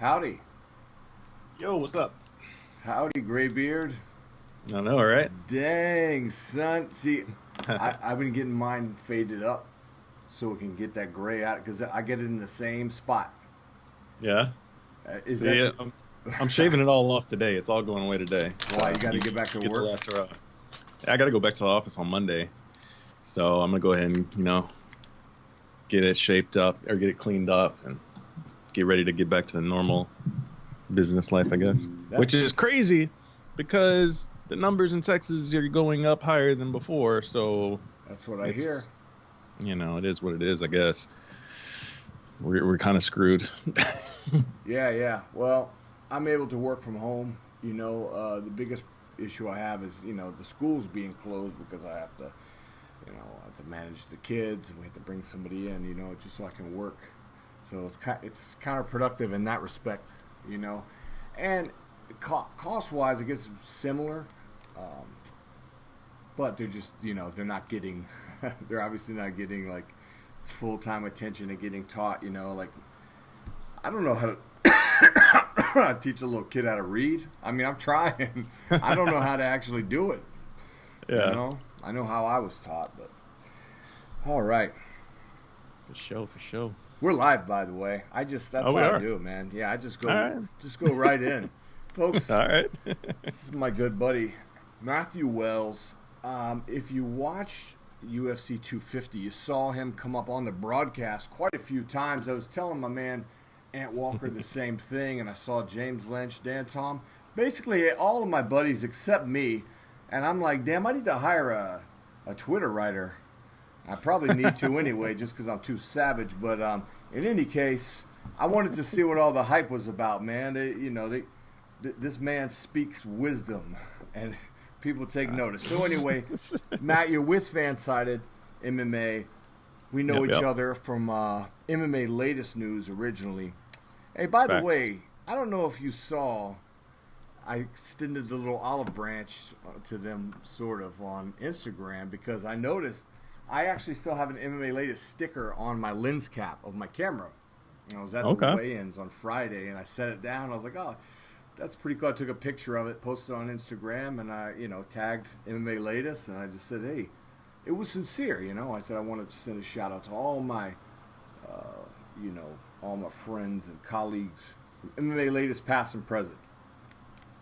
Howdy. Yo, what's up? Howdy, Graybeard. I know, right? Dang, son. See, I've been getting mine faded up so we can get that gray out because I get it in the same spot. Yeah. Is See, that I'm shaving it all off today. It's all going away today. why you got to get back to Get the work? last hurrah. I got to go back to the office on Monday, so I'm gonna go ahead and get it shaped up or get it cleaned up and get ready to get back to the normal business life, I guess. Which is crazy because the numbers in Texas are going up higher than before. So That's what I hear. It is what it is, I guess. We're kind of screwed. Yeah. Well, I'm able to work from home. The biggest issue I have is, the schools being closed because I have to, I have to manage the kids and we have to bring somebody in, just so I can work. So it's counterproductive in that respect, And cost-wise, I guess it's similar. But they're just, they're not getting, they're obviously not getting like full-time attention and getting taught, I don't know how to teach a little kid how to read. I mean, I'm trying. I don't know how to actually do it. Yeah. I know how I was taught, but all right. For sure. We're live, by the way. That's what I do, man. Yeah, I just go right in. Folks, All right. this is my good buddy, Matthew Wells. If you watched UFC 250, you saw him come up on the broadcast quite a few times. I was telling my man Ant Walker the same thing, and I saw James Lynch, Dan Tom, basically all of my buddies except me, and I'm like, damn, I need to hire a Twitter writer. I probably need to anyway, just because I'm too savage. But in any case, I wanted to see what all the hype was about, man. This man speaks wisdom, and people take notice. So anyway, Matt, you're with Fansided MMA. We know each other from MMA Latest news originally. Hey, by the way, I don't know if you saw, I extended the little olive branch to them sort of on Instagram because I noticed I actually still have an MMA Latest sticker on my lens cap of my camera. And I was at the weigh-ins on Friday, and I set it down. I was like, oh, that's pretty cool. I took a picture of it, posted it on Instagram, and I, tagged MMA Latest, and I just said, hey, it was sincere, I said I wanted to send a shout-out to all my, all my friends and colleagues from MMA Latest, past and present.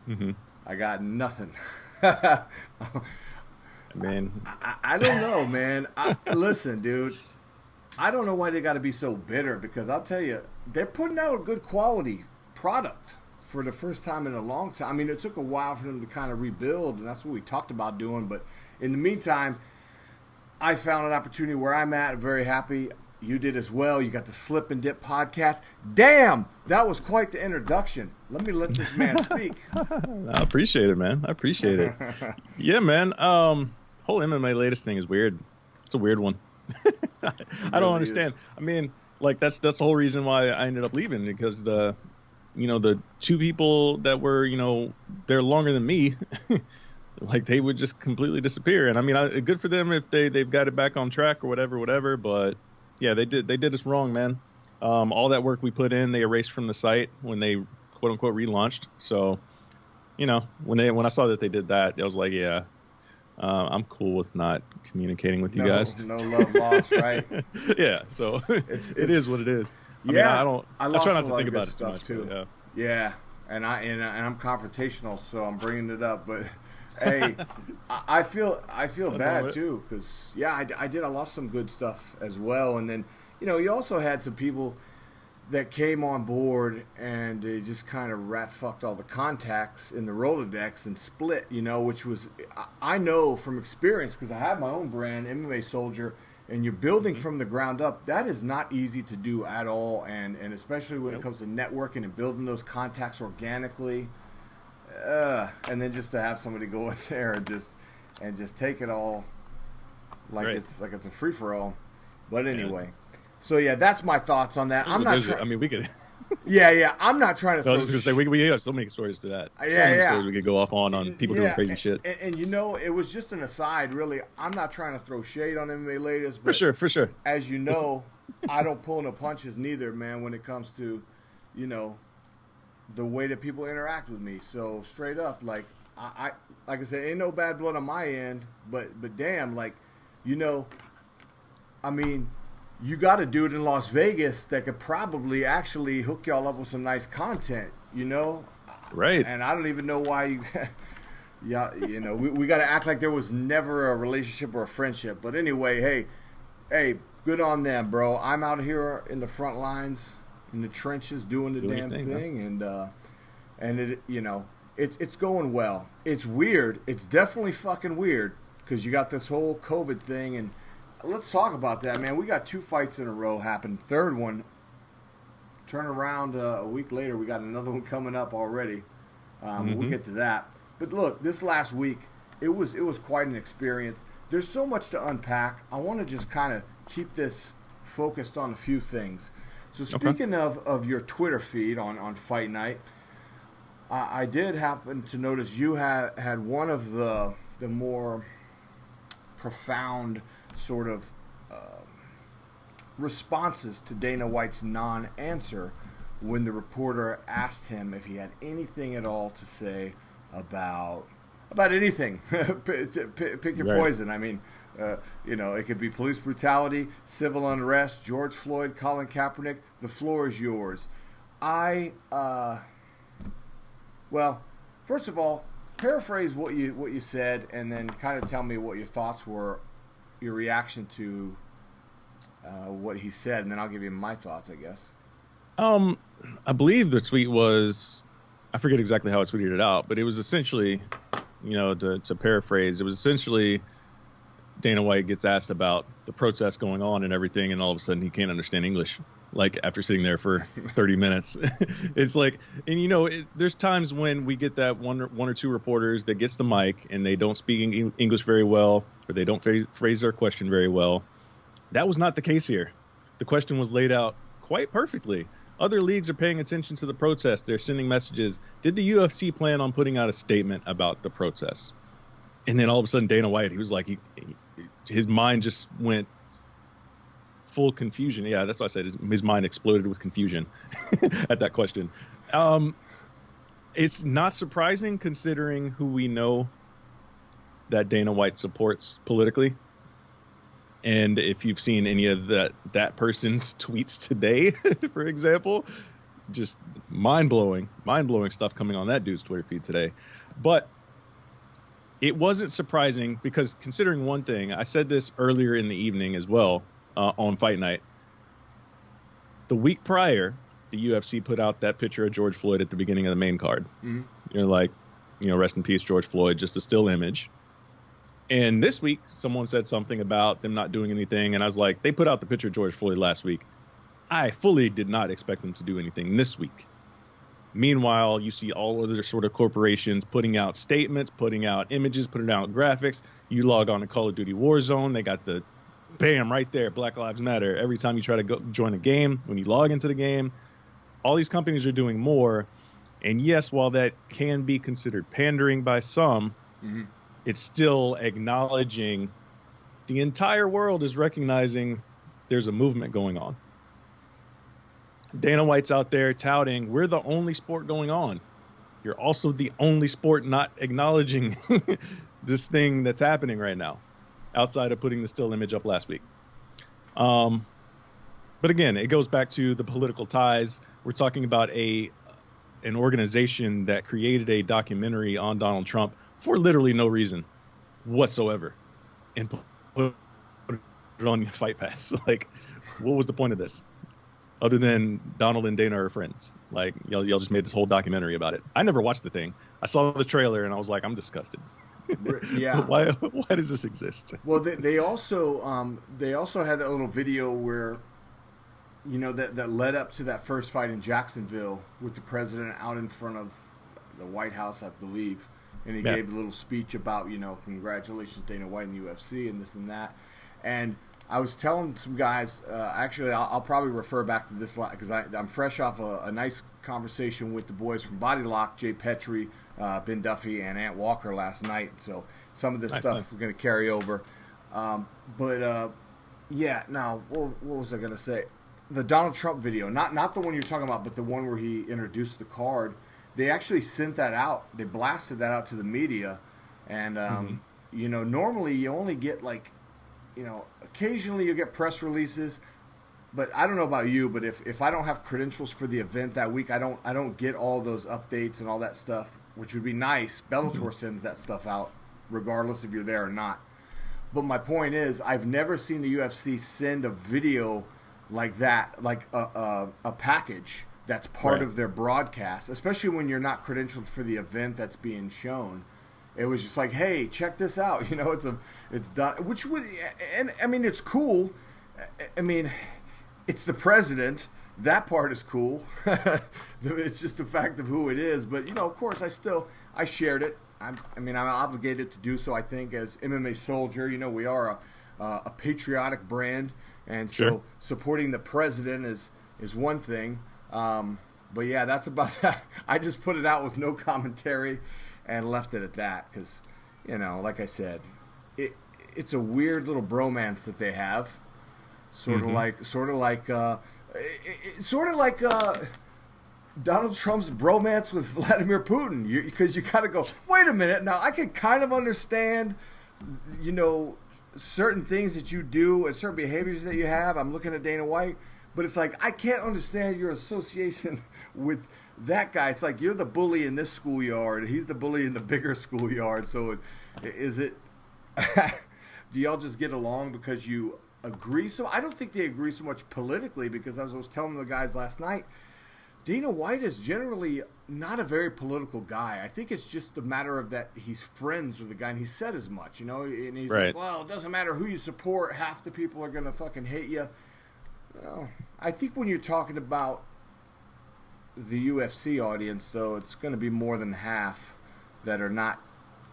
Mm-hmm. I got nothing. Man, I don't know, man. Listen, dude. I don't know why they got to be so bitter because I'll tell you, they're putting out a good quality product for the first time in a long time. I mean, it took a while for them to kind of rebuild, and that's what we talked about doing. But in the meantime, I found an opportunity where I'm at. I'm very happy. You did as well. You got the Slip and Dip podcast. Damn, that was quite the introduction. Let me let this man speak. I appreciate it, man. I appreciate it. Yeah, man. Whole MMA Latest thing is weird. It's a weird one. I don't understand. I mean, like that's the whole reason why I ended up leaving because the two people that were, they're longer than me, like they would just completely disappear. And I mean, good for them if they've got it back on track or whatever. But yeah, they did us wrong, man. All that work we put in, they erased from the site when they quote unquote relaunched. So, when I saw that they did that, I was like, yeah. I'm cool with not communicating with you guys. No love lost, right? Yeah, so it is what it is. I try not to think about it too much too. Yeah, and I'm confrontational, so I'm bringing it up. But hey, I feel bad too because I lost some good stuff as well, and then you also had some people that came on board and they just kind of rat fucked all the contacts in the Rolodex and split, which was, I know from experience because I have my own brand, MMA Soldier, and you're building from the ground up. That is not easy to do at all, and especially when it comes to networking and building those contacts organically. And then just to have somebody go in there and just take it all like it's a free for all. But anyway. Yeah. So yeah, that's my thoughts on that. I'm not. I mean, we could. Yeah. I'm not trying to. I was just gonna say we have so many stories to that. So many stories we could go off on people doing crazy shit. And it was just an aside, really. I'm not trying to throw shade on MMA Latest. But for sure. As you know, I don't pull no punches neither, man. When it comes to, the way that people interact with me. So straight up, like like I said, ain't no bad blood on my end, but damn, like, you know, I mean, you got a dude in Las Vegas that could probably actually hook y'all up with some nice content, you know? Right. And I don't even know why you, yeah, you know, we got to act like there was never a relationship or a friendship. But anyway, hey, good on them, bro. I'm out here in the front lines, in the trenches, doing the damn thing, and it, you know, it's going well. It's weird. It's definitely fucking weird because you got this whole COVID thing, and let's talk about that, man. We got 2 fights in a row happen. Third one, turn around a week later, we got another one coming up already. We'll get to that. But look, this last week, it was quite an experience. There's so much to unpack. I want to just kind of keep this focused on a few things. So speaking of your Twitter feed on Fight Night, I did happen to notice you had one of the more profound sort of responses to Dana White's non-answer when the reporter asked him if he had anything at all to say about anything. Pick your poison. I mean, you know, it could be police brutality, civil unrest, George Floyd, Colin Kaepernick. The floor is yours. Well, first of all, paraphrase what you said, and then kind of tell me what your thoughts were, your reaction to what he said, and then I'll give you my thoughts, I guess. I believe the tweet was, I forget exactly how I tweeted it out, but it was essentially, you know, to paraphrase, it was essentially Dana White gets asked about the protests going on and everything, and all of a sudden he can't understand English. Like after sitting there for 30 minutes, it's like, and you know, there's times when we get that one or two reporters that gets the mic and they don't speak English very well, or they don't phrase their question very well. That was not the case here. The question was laid out quite perfectly. Other leagues are paying attention to the protests. They're sending messages. Did the UFC plan on putting out a statement about the protests? And then all of a sudden, Dana White, he was like, his mind just went full confusion. Yeah, that's what I said. His mind exploded with confusion at that question. It's not surprising considering who we know that Dana White supports politically. And if you've seen any of that person's tweets today, for example, just mind-blowing stuff coming on that dude's Twitter feed today. But it wasn't surprising because considering one thing, I said this earlier in the evening as well, on Fight Night. The week prior, the UFC put out that picture of George Floyd at the beginning of the main card. Mm-hmm. You're like, you know, rest in peace, George Floyd, just a still image. And this week, someone said something about them not doing anything, and I was like, they put out the picture of George Floyd last week. I fully did not expect them to do anything this week. Meanwhile, you see all other sort of corporations putting out statements, putting out images, putting out graphics. You log on to Call of Duty Warzone, they got the bam right there, Black Lives Matter. Every time you try to go join a game, when you log into the game, all these companies are doing more. And yes, while that can be considered pandering by some, mm-hmm. It's still acknowledging the entire world is recognizing there's a movement going on. Dana White's out there touting, we're the only sport going on. You're also the only sport not acknowledging this thing that's happening right now, outside of putting the still image up last week. But again, it goes back to the political ties. We're talking about an organization that created a documentary on Donald Trump for literally no reason whatsoever, and put it on Fight Pass. Like, what was the point of this? Other than Donald and Dana are friends. Like, y'all just made this whole documentary about it. I never watched the thing. I saw the trailer and I was like, I'm disgusted. Yeah. Why does this exist? Well, they also had that little video where, you know, that led up to that first fight in Jacksonville with the president out in front of the White House, I believe. And he gave a little speech about, you know, congratulations, Dana White and the UFC and this and that. And I was telling some guys, actually, I'll probably refer back to this because I'm fresh off a nice conversation with the boys from Body Lock, Jay Petrie, Ben Duffy, and Ant Walker last night. So some of this stuff we're going to carry over. Yeah, now, what was I going to say? the Donald Trump video, not the one you're talking about, but the one where he introduced the card. They actually sent that out. They blasted that out to the media, and normally you only get occasionally you get press releases. But I don't know about you, but if I don't have credentials for the event that week, I don't get all those updates and all that stuff, which would be nice. Bellator sends that stuff out, regardless if you're there or not. But my point is, I've never seen the UFC send a video like that, like a package that's part of their broadcast, especially when you're not credentialed for the event that's being shown. It was just like, hey, check this out. It's done, which would, and I mean, it's cool. I mean, it's the president. That part is cool. It's just the fact of who it is. But, of course, I shared it. I'm obligated to do so, I think, as MMA Soldier. We are a patriotic brand. And so supporting the president is one thing. But, yeah, that's about I just put it out with no commentary and left it at that because, like I said, it's a weird little bromance that they have. Sort of like Donald Trump's bromance with Vladimir Putin, because you got to go, wait a minute. Now, I can kind of understand, certain things that you do and certain behaviors that you have. I'm looking at Dana White, but it's like, I can't understand your association with that guy. It's like, you're the bully in this schoolyard. He's the bully in the bigger schoolyard. So is it, do y'all just get along because you agree? So I don't think they agree so much politically, because as I was telling the guys last night, Dana White is generally not a very political guy. I think it's just a matter of that he's friends with the guy, and he said as much, and he's like, well, it doesn't matter who you support, half the people are going to fucking hate you. Well, I think when you're talking about the UFC audience, though, it's going to be more than half that are not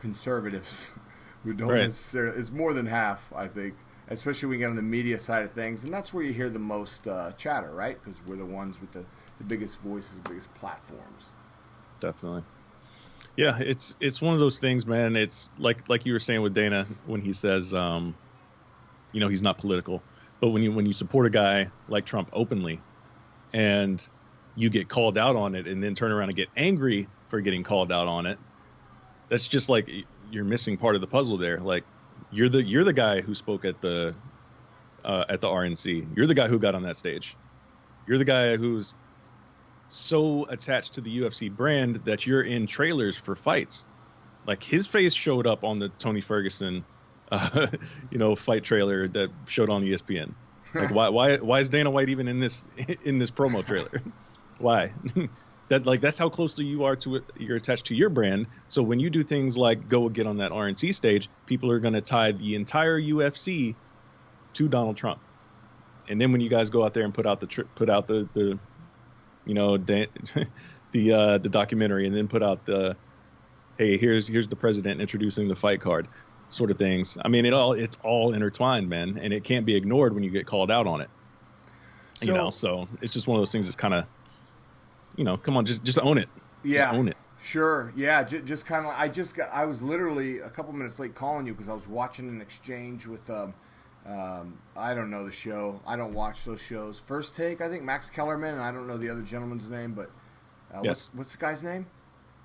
conservatives who don't necessarily, it's more than half, I think. Especially when you get on the media side of things. And that's where you hear the most chatter, right? Because we're the ones with the biggest voices, the biggest platforms. Definitely. Yeah, it's one of those things, man. It's like you were saying with Dana when he says, he's not political. But when you support a guy like Trump openly and you get called out on it and then turn around and get angry for getting called out on it, that's just like you're missing part of the puzzle there. Like, you're the guy who spoke at the RNC. You're the guy who got on that stage. You're the guy who's so attached to the UFC brand that you're in trailers for fights. Like, his face showed up on the Tony Ferguson, fight trailer that showed on ESPN. Like, why is Dana White even in this promo trailer? Why? That's how closely you are to it. You're attached to your brand. So when you do things like go get on that RNC stage, people are going to tie the entire UFC to Donald Trump. And then when you guys go out there and put out the documentary, and then put out the, hey, here's the president introducing the fight card, sort of things. I mean, it's all intertwined, man, and it can't be ignored when you get called out on it. So it's just one of those things that's kind of, come on, just own it. Yeah, just own it. Sure. Yeah, just kind of. I was literally a couple minutes late calling you because I was watching an exchange with I don't know the show. I don't watch those shows. First Take, I think Max Kellerman, and I don't know the other gentleman's name, but yes. What's the guy's name?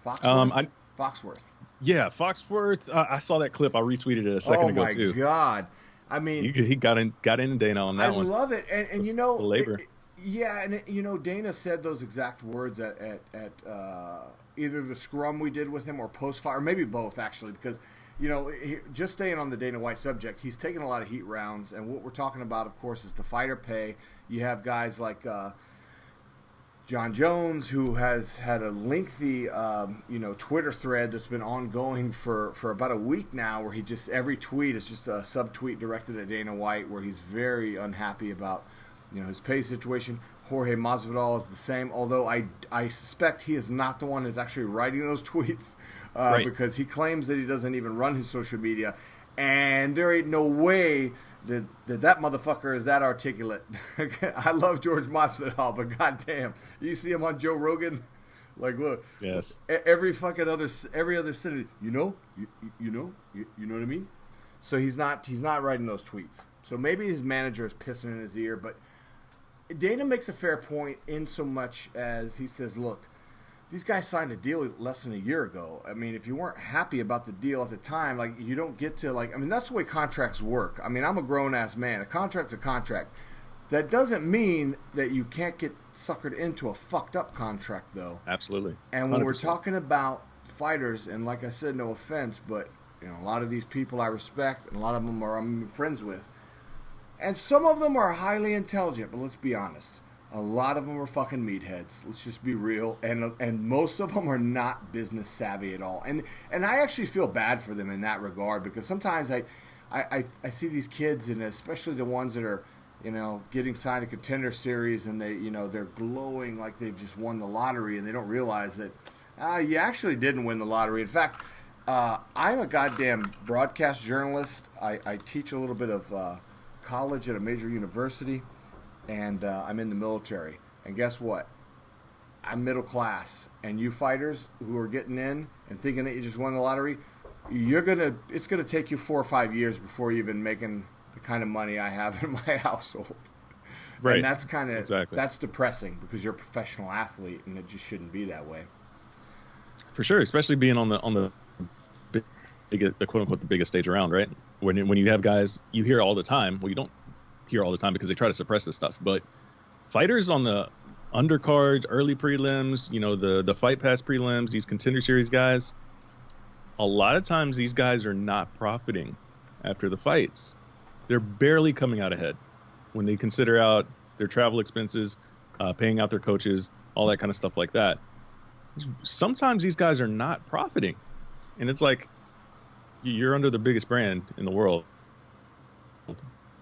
Foxworth. Foxworth. Yeah, Foxworth. I saw that clip. I retweeted it a second ago too. Oh my God! I mean, he got in Dana on that one. I love it, and the labor. Yeah, and Dana said those exact words at either the scrum we did with him or post-fight, or maybe both, actually, because, just staying on the Dana White subject, he's taken a lot of heat rounds, and what we're talking about, of course, is the fighter pay. You have guys like John Jones, who has had a lengthy, Twitter thread that's been ongoing for about a week now, where he just, every tweet is just a subtweet directed at Dana White, where he's very unhappy about his pay situation. Jorge Masvidal is the same, although I suspect he is not the one who's actually writing those tweets, because he claims that he doesn't even run his social media, and there ain't no way that motherfucker is that articulate. I love George Masvidal, but goddamn, you see him on Joe Rogan, like, look, yes, every other city, you know what I mean? So he's not writing those tweets. So maybe his manager is pissing in his ear, but Dana makes a fair point in so much as he says, look, these guys signed a deal less than a year ago. I mean, if you weren't happy about the deal at the time, like, you don't get to, like, I mean, that's the way contracts work. I mean, I'm a grown-ass man. A contract's a contract. That doesn't mean that you can't get suckered into a fucked up contract, though. Absolutely. And when 100%. we're talking about fighters, and like I said, no offense, but, you know, a lot of these people I respect, and a lot of them I'm friends with. And some of them are highly intelligent, but let's be honest. A lot of them are fucking meatheads. Let's just be real. And most of them are not business savvy at all. And I actually feel bad for them in that regard, because sometimes I see these kids, and especially the ones that are, you know, getting signed to Contender Series, and they, you know, they're glowing like they've just won the lottery, and they don't realize that you actually didn't win the lottery. In fact, I'm a goddamn broadcast journalist. I teach a little bit of college at a major university. And I'm in the military. And guess what? I'm middle class. And you fighters who are getting in and thinking that you just won the lottery, it's gonna take you 4 or 5 years before you're even making the kind of money I have in my household. Right. And that's kind of exactly. That's depressing, because you're a professional athlete, and it just shouldn't be that way. For sure, especially being on the big, quote unquote, the biggest stage around, right? When you have guys, you hear all the time. Well, you don't hear all the time because they try to suppress this stuff, but fighters on the undercards, early prelims, you know, the fight pass prelims, these Contender Series guys, a lot of times these guys are not profiting after the fights. They're barely coming out ahead when they consider out their travel expenses, paying out their coaches, all that kind of stuff like that. Sometimes these guys are not profiting, and it's like, you're under the biggest brand in the world.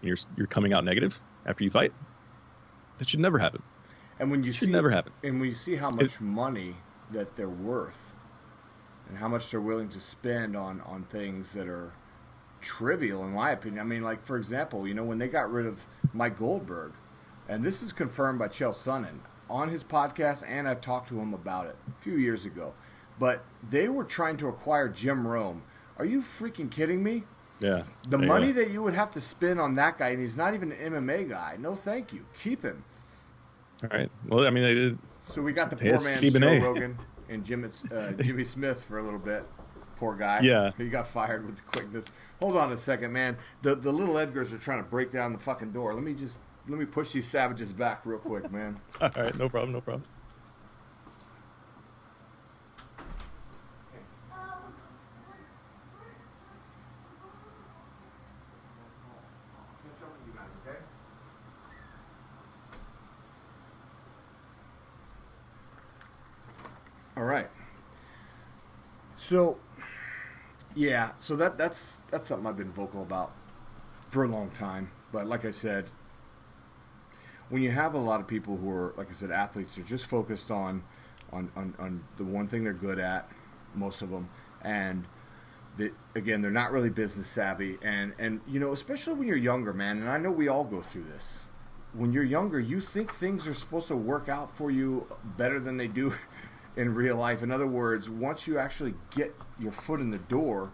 You're coming out negative after you fight. That should never happen. And when you see, never happen. And when you see how much money that they're worth, and how much they're willing to spend on things that are trivial, in my opinion. I mean, like, for example, you know, when they got rid of Mike Goldberg, and this is confirmed by Chael Sonnen on his podcast, and I've talked to him about it a few years ago, but they were trying to acquire Jim Rome. Are you freaking kidding me? Yeah. The money that you would have to spend on that guy, and he's not even an MMA guy. No, thank you. Keep him. All right. Well, I mean, they did. So we got the poor man Joe Rogan and Jimmy Smith for a little bit. Poor guy. Yeah. He got fired with the quickness. Hold on a second, man. The little Edgars are trying to break down the fucking door. Let me push these savages back real quick, man. All right. No problem. No problem. All right. So, yeah. So that's something I've been vocal about for a long time. But like I said, when you have a lot of people who are, like I said, athletes, are just focused on the one thing they're good at, most of them, and again, they're not really business savvy, and you know, especially when you're younger, man. And I know we all go through this. When you're younger, you think things are supposed to work out for you better than they do in real life. In other words, once you actually get your foot in the door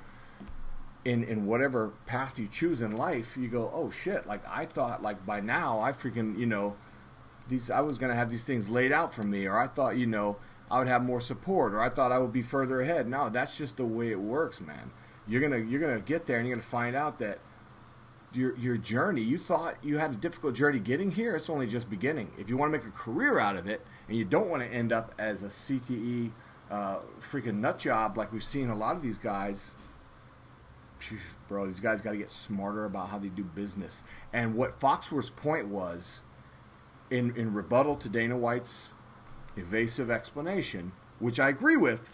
in whatever path you choose in life, you go, oh shit, like I thought, like by now I freaking, you know, I was going to have these things laid out for me, or I thought, you know, I would have more support, or I thought I would be further ahead. No, that's just the way it works, man. You're going to get there, and you're going to find out that your journey, you thought you had a difficult journey getting here, it's only just beginning. If you want to make a career out of it, and you don't want to end up as a CTE freaking nut job like we've seen a lot of these guys, bro, these guys got to get smarter about how they do business. And what Foxworth's point was, in rebuttal to Dana White's evasive explanation, which I agree with,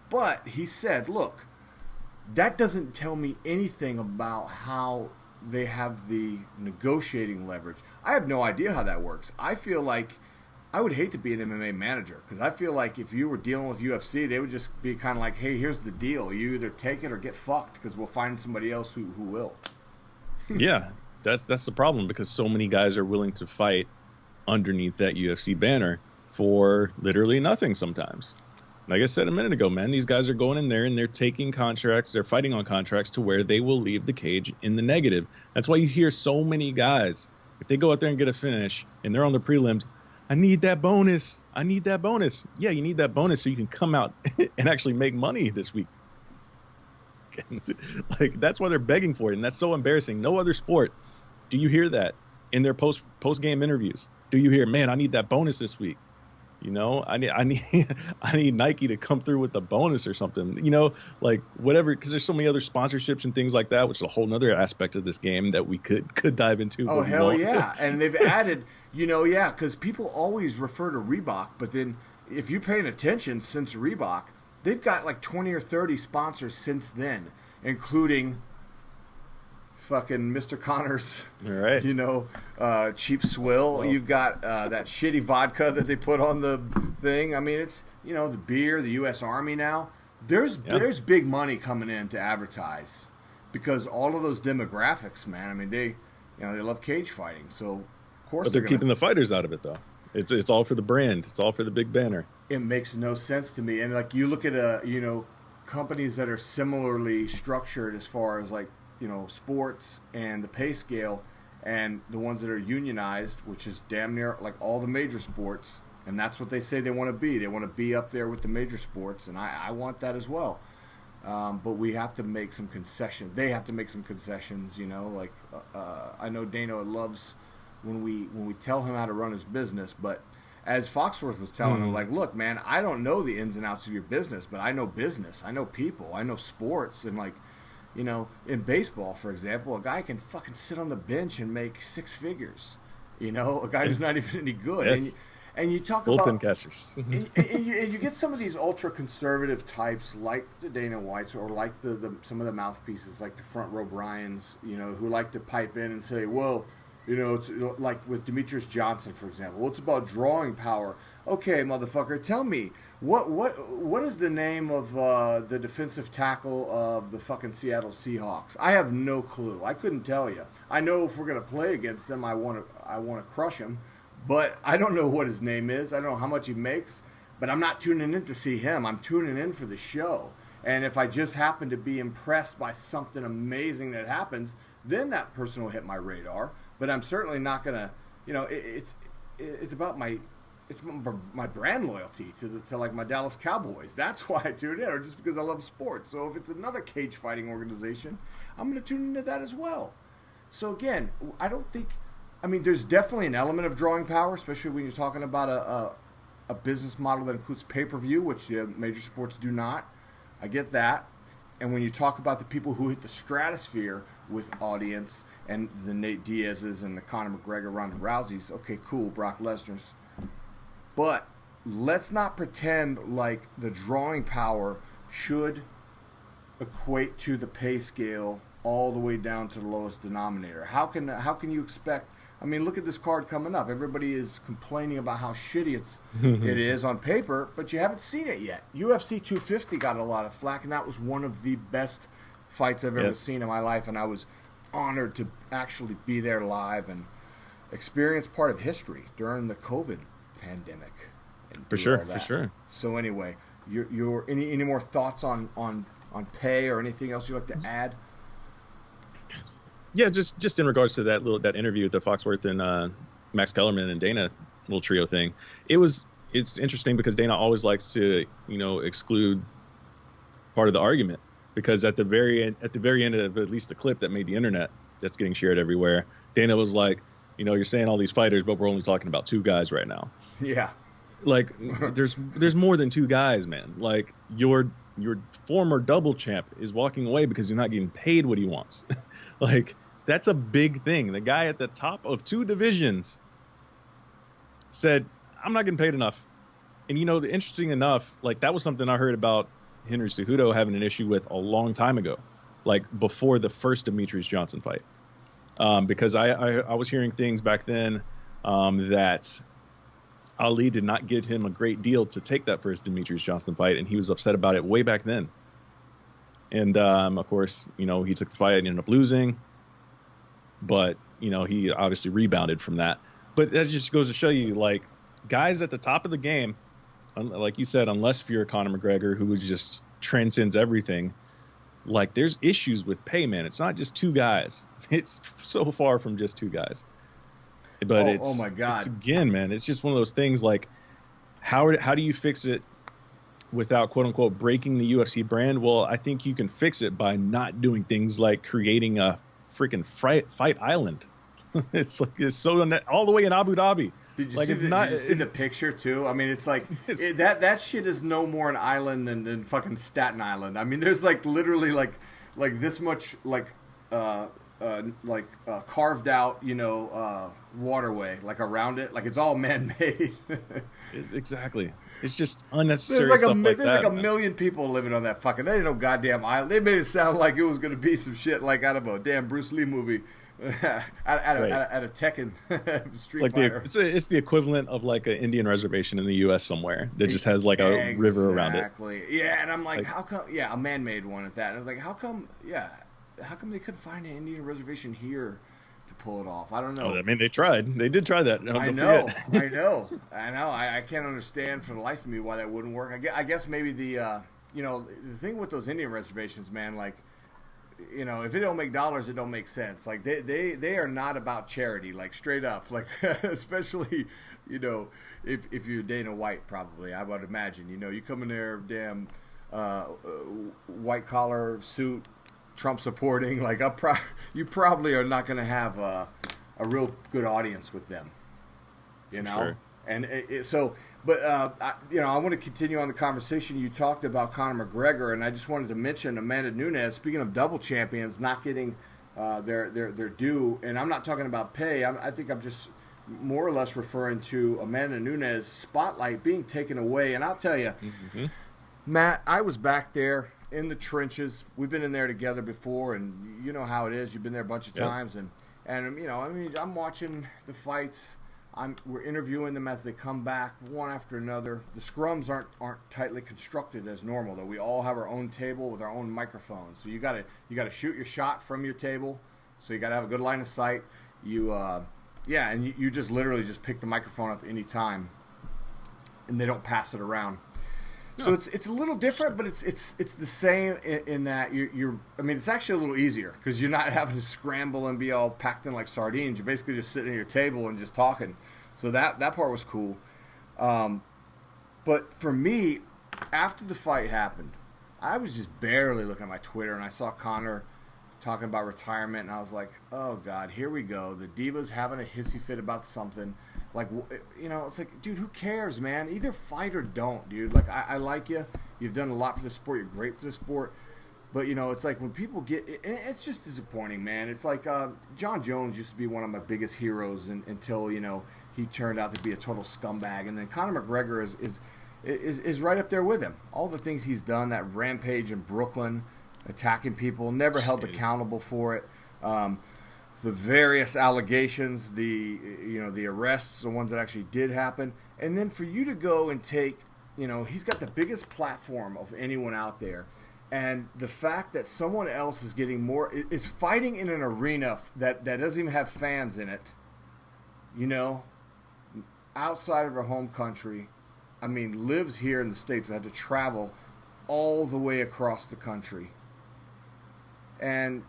but he said, look, that doesn't tell me anything about how they have the negotiating leverage. I have no idea how that works. I feel like I would hate to be an MMA manager, because I feel like if you were dealing with UFC, they would just be kind of like, hey, here's the deal. You either take it or get fucked, because we'll find somebody else who will. Yeah, that's the problem, because so many guys are willing to fight underneath that UFC banner for literally nothing sometimes. Like I said a minute ago, man, these guys are going in there and they're taking contracts, they're fighting on contracts to where they will leave the cage in the negative. That's why you hear so many guys If they go out there and get a finish and they're on the prelims, I need that bonus. I need that bonus. Yeah, you need that bonus so you can come out and actually make money this week. Like, that's why they're begging for it, and that's so embarrassing. No other sport do you hear that in their post game interviews. Do you hear, man, I need that bonus this week? You know, I need Nike to come through with the bonus or something, you know, like whatever, because there's so many other sponsorships and things like that, which is a whole nother aspect of this game that we could dive into. Oh, hell yeah. And they've added, you know, yeah, because people always refer to Reebok, but then if you're paying attention since Reebok, they've got like 20 or 30 sponsors since then, including fucking Mr. Connors, all right, you know, cheap swill. Well, you've got that shitty vodka that they put on the thing. I mean, it's, you know, the beer, the U.S. Army now. There's big money coming in to advertise because all of those demographics, man. I mean, they love cage fighting, so of course. But they're keeping the fighters out of it, though. It's all for the brand. It's all for the big banner. It makes no sense to me. And like you look at companies that are similarly structured as far as like, you know, sports and the pay scale, and the ones that are unionized, which is damn near like all the major sports, and that's what they say they want to be. They want to be up there with the major sports, and I want that as well. But we have to make some concessions. They have to make some concessions, you know. Like I know Dana loves when we tell him how to run his business, but as Foxworth was telling him, like, look, man, I don't know the ins and outs of your business, but I know business, I know people, I know sports, and like, you know, in baseball, for example, a guy can fucking sit on the bench and make six figures. You know, a guy who's not even any good. Yes. And you talk bullpen about catchers. and you get some of these ultra conservative types like the Dana Whites or like some of the mouthpieces like the front row Bryans, you know, who like to pipe in and say, well, you know, it's like with Demetrius Johnson, for example. Well, it's about drawing power. Okay, motherfucker, tell me. What is the name of the defensive tackle of the fucking Seattle Seahawks? I have no clue. I couldn't tell you. I know if we're gonna play against them, I want to crush him, but I don't know what his name is. I don't know how much he makes, but I'm not tuning in to see him. I'm tuning in for the show. And if I just happen to be impressed by something amazing that happens, then that person will hit my radar. But I'm certainly not gonna, you know, it's about my brand loyalty to like my Dallas Cowboys. That's why I tune in, or just because I love sports. So if it's another cage fighting organization, I'm going to tune into that as well. So again, there's definitely an element of drawing power, especially when you're talking about a business model that includes pay-per-view, which major sports do not. I get that. And when you talk about the people who hit the stratosphere with audience and the Nate Diaz's and the Conor McGregor, Ronda Rousey's, okay, cool, Brock Lesnar's. But let's not pretend like the drawing power should equate to the pay scale all the way down to the lowest denominator. How can you expect? I mean, look at this card coming up. Everybody is complaining about how shitty it is on paper, but you haven't seen it yet. UFC 250 got a lot of flack, and that was one of the best fights I've ever seen in my life, and I was honored to actually be there live and experience part of history during the COVID pandemic. For sure. So anyway, your any more thoughts on pay or anything else you'd like to add? Yeah, just in regards to that interview with the Foxworth and Max Kellerman and Dana little trio thing. It's interesting because Dana always likes to, you know, exclude part of the argument, because at the very end of at least the clip that made the internet that's getting shared everywhere, Dana was like, you know, you're saying all these fighters, but we're only talking about two guys right now. Yeah. Like there's more than two guys, man. Like your former double champ is walking away because he's not getting paid what he wants. Like, that's a big thing. The guy at the top of two divisions said, I'm not getting paid enough. And, you know, interesting enough, like, that was something I heard about Henry Cejudo having an issue with a long time ago, like before the first Demetrius Johnson fight. Because I was hearing things back then that Ali did not give him a great deal to take that first Demetrius Johnson fight, and he was upset about it way back then. And, of course, you know, he took the fight and ended up losing. But, you know, he obviously rebounded from that. But that just goes to show you, like, guys at the top of the game, like you said, unless if you're a Conor McGregor who just transcends everything, like, there's issues with pay, man. It's not just two guys. It's so far from just two guys. But oh my God. it's again, man, it's just one of those things like how do you fix it without quote unquote breaking the UFC brand? Well, I think you can fix it by not doing things like creating a freaking fight island. It's so all the way in Abu Dhabi. Did you see the picture too? I mean, it's like that shit is no more an island than fucking Staten Island. I mean, there's like literally like this much carved out, waterway like around it, like it's all man-made. Exactly. It's just unnecessary there's stuff like that. There's like a million people living on that fucking. They ain't no goddamn island. They made it sound like it was gonna be some shit like out of a damn Bruce Lee movie. At a Tekken Street Fighter. It's the equivalent of like an Indian reservation in the U.S. somewhere that just has like a river around it. Exactly. Yeah, and I'm like, how come? Yeah, a man-made one at that. And I was like, how come? Yeah, how come they couldn't find an Indian reservation here to pull it off? I don't know. Oh, I mean, they tried. They did try that. I know. I can't understand for the life of me why that wouldn't work. I guess maybe the thing with those Indian reservations, man, like. If it don't make dollars, it don't make sense. Like they are not about charity, like straight up. Like especially, if you're Dana White, probably I would imagine. You come in there, damn, white collar suit, Trump supporting. Like you probably are not going to have a real good audience with them. Sure. And I want to continue on the conversation. You talked about Conor McGregor, and I just wanted to mention Amanda Nunes. Speaking of double champions not getting their due, and I'm not talking about pay. I think I'm just more or less referring to Amanda Nunes' spotlight being taken away. And I'll tell you, Matt, I was back there in the trenches. We've been in there together before, and you know how it is. You've been there a bunch of times, and I'm watching the fights. We're interviewing them as they come back, one after another. The scrums aren't tightly constructed as normal, though. We all have our own table with our own microphones. So you gotta shoot your shot from your table. So you gotta have a good line of sight. You just literally just pick the microphone up any time, and they don't pass it around. No. So it's a little different, but it's the same in that you're. I mean, it's actually a little easier because you're not having to scramble and be all packed in like sardines. You're basically just sitting at your table and just talking. So that part was cool. But for me, after the fight happened, I was just barely looking at my Twitter, and I saw Conor talking about retirement, and I was like, oh God, here we go. The diva's having a hissy fit about something. Like, it's like, dude, who cares, man? Either fight or don't, dude. Like, I like you. You've done a lot for the sport. You're great for the sport. But, it's like when people it's just disappointing, man. It's like John Jones used to be one of my biggest heroes until, he turned out to be a total scumbag. And then Conor McGregor is right up there with him. All the things he's done, that rampage in Brooklyn, attacking people, never held accountable for it. The various allegations, the arrests, the ones that actually did happen. And then for you to go and take, he's got the biggest platform of anyone out there. And the fact that someone else is getting more, is fighting in an arena that doesn't even have fans in it, outside of our home country. I mean, lives here in the States, but had to travel all the way across the country. And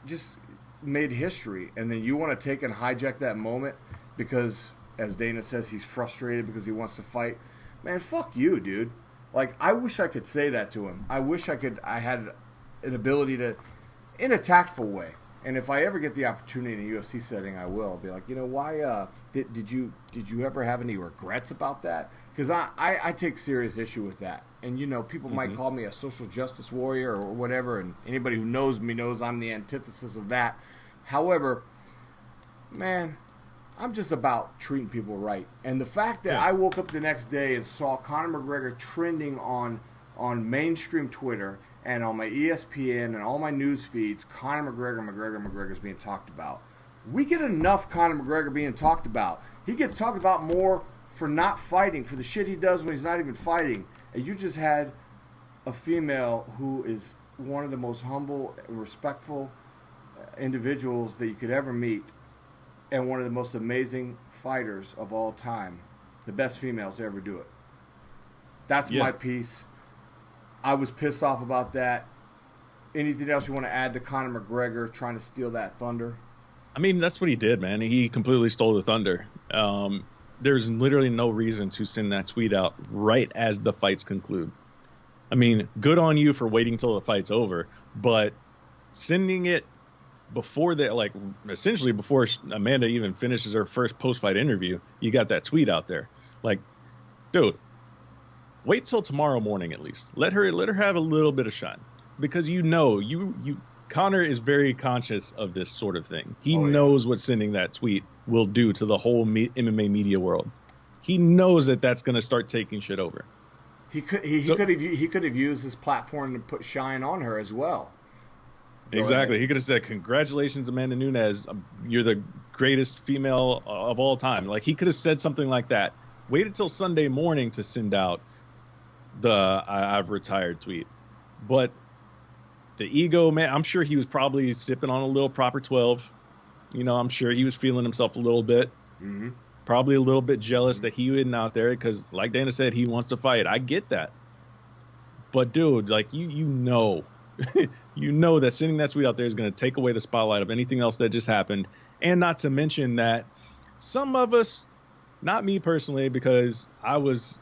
just made history. And then you want to take and hijack that moment because, as Dana says, he's frustrated because he wants to fight. Man, fuck you, dude. Like, I wish I could say that to him. I wish I had an ability to, in a tactful way. And if I ever get the opportunity in a UFC setting, I will. I'll be like, why did you ever have any regrets about that? Because I take serious issue with that. And, people might call me a social justice warrior or whatever, and anybody who knows me knows I'm the antithesis of that. However, man, I'm just about treating people right. And the fact that I woke up the next day and saw Conor McGregor trending on mainstream Twitter and on my ESPN and all my news feeds, Conor McGregor's being talked about. We get enough Conor McGregor being talked about. He gets talked about more for not fighting, for the shit he does when he's not even fighting. And you just had a female who is one of the most humble and respectful individuals that you could ever meet, and one of the most amazing fighters of all time. The best females to ever do it. That's my piece. I was pissed off about that. Anything else you want to add to Conor McGregor trying to steal that thunder? I mean, that's what he did, man. He completely stole the thunder. There's literally no reason to send that tweet out right as the fights conclude. I mean, good on you for waiting till the fight's over, but sending it before that, like essentially before Amanda even finishes her first post-fight interview, you got that tweet out there. Like, dude, wait till tomorrow morning at least. Let her have a little bit of shine, because Conor is very conscious of this sort of thing. He knows what sending that tweet will do to the whole MMA media world. He knows that that's going to start taking shit over. He could have used his platform to put shine on her as well. Exactly. He could have said, "Congratulations, Amanda Nunes. You're the greatest female of all time." Like, he could have said something like that. Waited till Sunday morning to send out the "I've retired" tweet. But the ego, man, I'm sure he was probably sipping on a little proper 12. You know, I'm sure he was feeling himself a little bit. Mm-hmm. Probably a little bit jealous that he wasn't out there because, like Dana said, he wants to fight. I get that. But, dude, like, you know, you know that sending that tweet out there is going to take away the spotlight of anything else that just happened. And not to mention that some of us, not me personally, because I was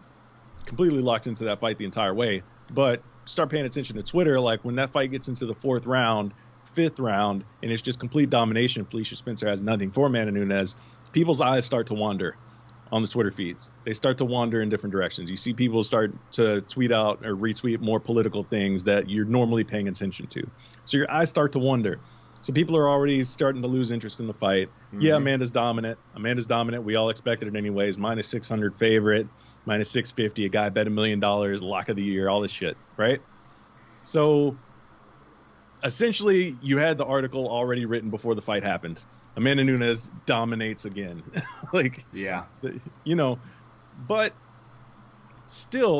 completely locked into that fight the entire way, but start paying attention to Twitter. Like, when that fight gets into the 4th round, 5th round, and it's just complete domination, Felicia Spencer has nothing for Amanda Nunes, people's eyes start to wander on the Twitter feeds. They start to wander in different directions. You see people start to tweet out or retweet more political things that you're normally paying attention to. So your eyes start to wander. So people are already starting to lose interest in the fight. Mm-hmm. Yeah, Amanda's dominant. We all expected it anyways. Minus 600 favorite, minus 650. A guy bet $1 million, lock of the year, all this shit, right? So essentially, you had the article already written before the fight happened. Amanda Nunes dominates again. Like, yeah, you know, but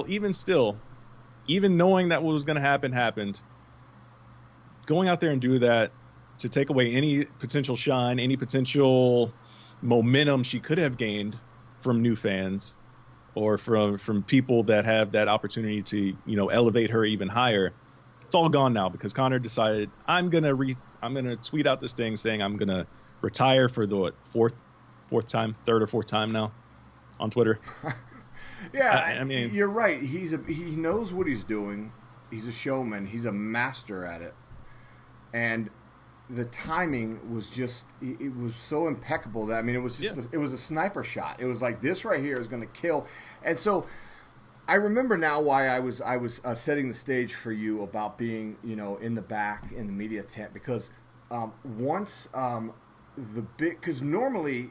even knowing that what was going to happen happened, going out there and do that to take away any potential shine, any potential momentum she could have gained from new fans or from people that have that opportunity to, you know, elevate her even higher. It's all gone now because Conor decided I'm going to tweet out this thing saying I'm going to retire for the third or fourth time now on Twitter. Yeah, I mean, you're right. He knows what he's doing. He's a showman. He's a master at it. And the timing was just, it was so impeccable that, I mean, it was just, it was a sniper shot. It was like, this right here is going to kill. And so I remember now why I was setting the stage for you about being, you know, in the back in the media tent, because once because normally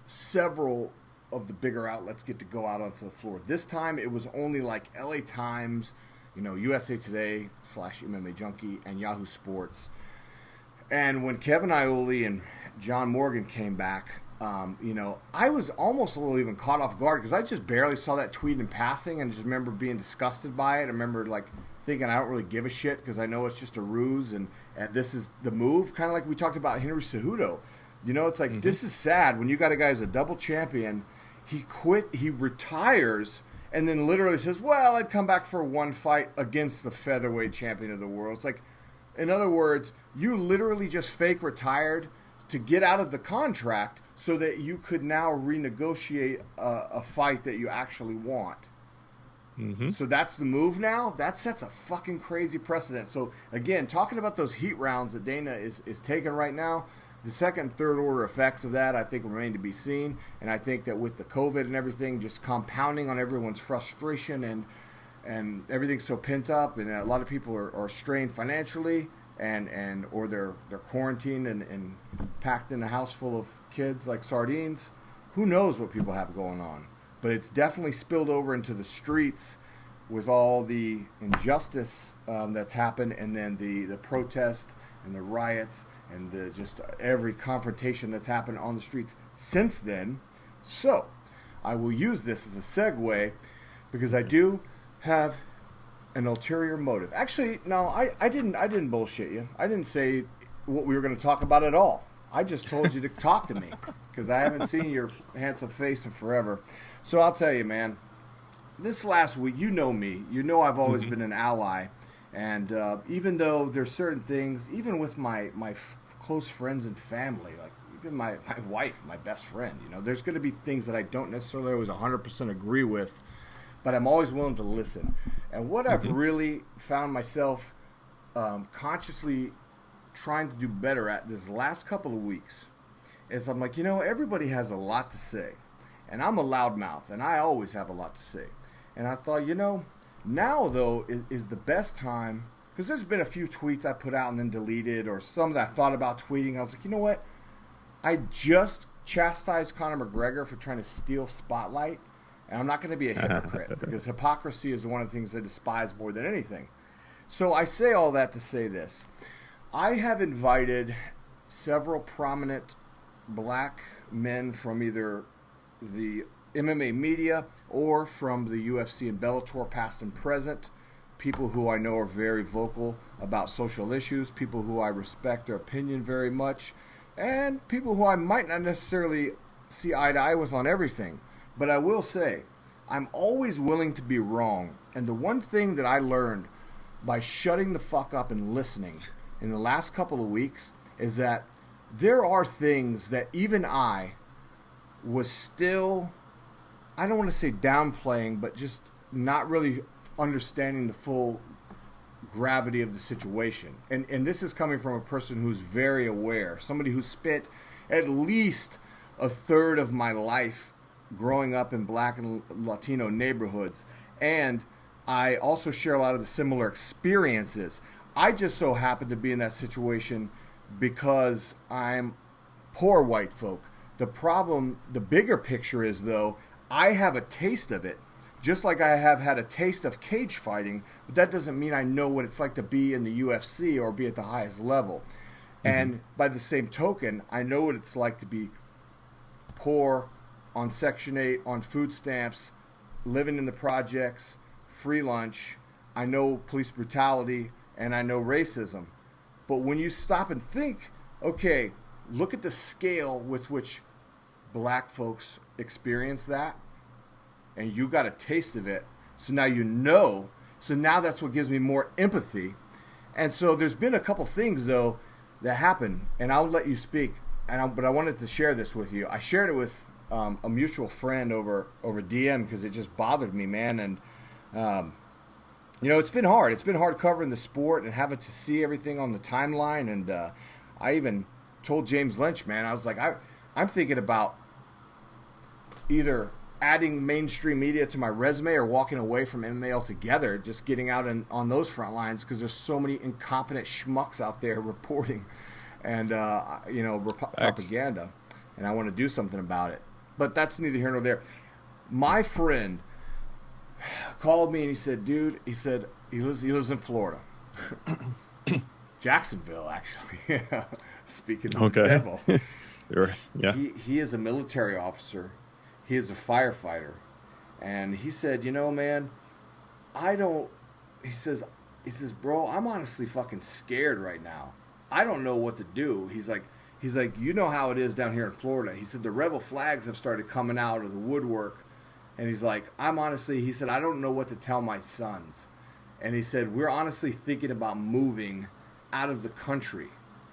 several of the bigger outlets get to go out onto the floor. This time it was only like LA Times, you know, USA Today / MMA Junkie and Yahoo Sports. And when Kevin Iole and John Morgan came back, you know, I was almost a little even caught off guard because I just barely saw that tweet in passing and just remember being disgusted by it. I remember like thinking I don't really give a shit because I know it's just a ruse and this is the move, kind of like we talked about Henry Cejudo. You know, it's like, This is sad when you got a guy who's a double champion. He quit, he retires, and then literally says, well, I'd come back for one fight against the featherweight champion of the world. It's like, in other words, you literally just fake retired to get out of the contract so that you could now renegotiate a fight that you actually want. Mm-hmm. So that's the move now? That sets a fucking crazy precedent. So, again, talking about those heat rounds that Dana is taking right now, the second and third order effects of that, I think, remain to be seen. And I think that with the COVID and everything just compounding on everyone's frustration and everything's so pent up, and a lot of people are strained financially or they're quarantined and packed in a house full of kids like sardines. Who knows what people have going on? But it's definitely spilled over into the streets with all the injustice that's happened, and then the protest and the riots and just every confrontation that's happened on the streets since then. So I will use this as a segue because I do have an ulterior motive. Actually, no, I didn't bullshit you. I didn't say what we were going to talk about at all. I just told you to talk to me because I haven't seen your handsome face in forever. So I'll tell you, man, this last week, you know me. You know I've always been an ally. And even though there's certain things, even with my close friends and family, like even my wife, my best friend, you know, there's going to be things that I don't necessarily always 100% agree with, but I'm always willing to listen. And what I've really found myself consciously trying to do better at this last couple of weeks is I'm like, you know, everybody has a lot to say. And I'm a loudmouth, and I always have a lot to say. And I thought, you know, now, though, is the best time, because there's been a few tweets I put out and then deleted, or some that I thought about tweeting. I was like, you know what? I just chastised Conor McGregor for trying to steal spotlight, and I'm not going to be a hypocrite, because hypocrisy is one of the things I despise more than anything. So I say all that to say this. I have invited several prominent black men from either the MMA media or from the UFC and Bellator, past and present, people who I know are very vocal about social issues, people who I respect their opinion very much, and people who I might not necessarily see eye to eye with on everything. But I will say, I'm always willing to be wrong. And the one thing that I learned by shutting the fuck up and listening in the last couple of weeks is that there are things that even I was still, I don't want to say downplaying, but just not really understanding the full gravity of the situation. And this is coming from a person who's very aware, somebody who spent at least a third of my life growing up in black and Latino neighborhoods. And I also share a lot of the similar experiences. I just so happen to be in that situation because I'm poor white folk. The problem, the bigger picture is, though, I have a taste of it, just like I have had a taste of cage fighting, but that doesn't mean I know what it's like to be in the UFC or be at the highest level. And by the same token, I know what it's like to be poor, on Section 8, on food stamps, living in the projects, free lunch. I know police brutality, and I know racism. But when you stop and think, okay, look at the scale with which black folks experience that, and you got a taste of it, so now you know. So now that's what gives me more empathy. And so there's been a couple things, though, that happened, and I'll let you speak. But I wanted to share this with you. I shared it with a mutual friend over DM because it just bothered me, man. And you know, it's been hard. It's been hard covering the sport and having to see everything on the timeline. And I even told James Lynch, man, I was like, I'm thinking about either adding mainstream media to my resume or walking away from MMA altogether, just getting out on those front lines, because there's so many incompetent schmucks out there reporting and you know, propaganda, and I want to do something about it. But that's neither here nor there. My friend called me and he said, dude, he said he lives in Florida. Jacksonville, actually. Speaking of the devil. Yeah. He is a military officer. He is a firefighter. And he said, you know, man, he says, bro, I'm honestly fucking scared right now. I don't know what to do. He's like, you know how it is down here in Florida. He said the rebel flags have started coming out of the woodwork. And he's like, he said, I don't know what to tell my sons. And he said, we're honestly thinking about moving out of the country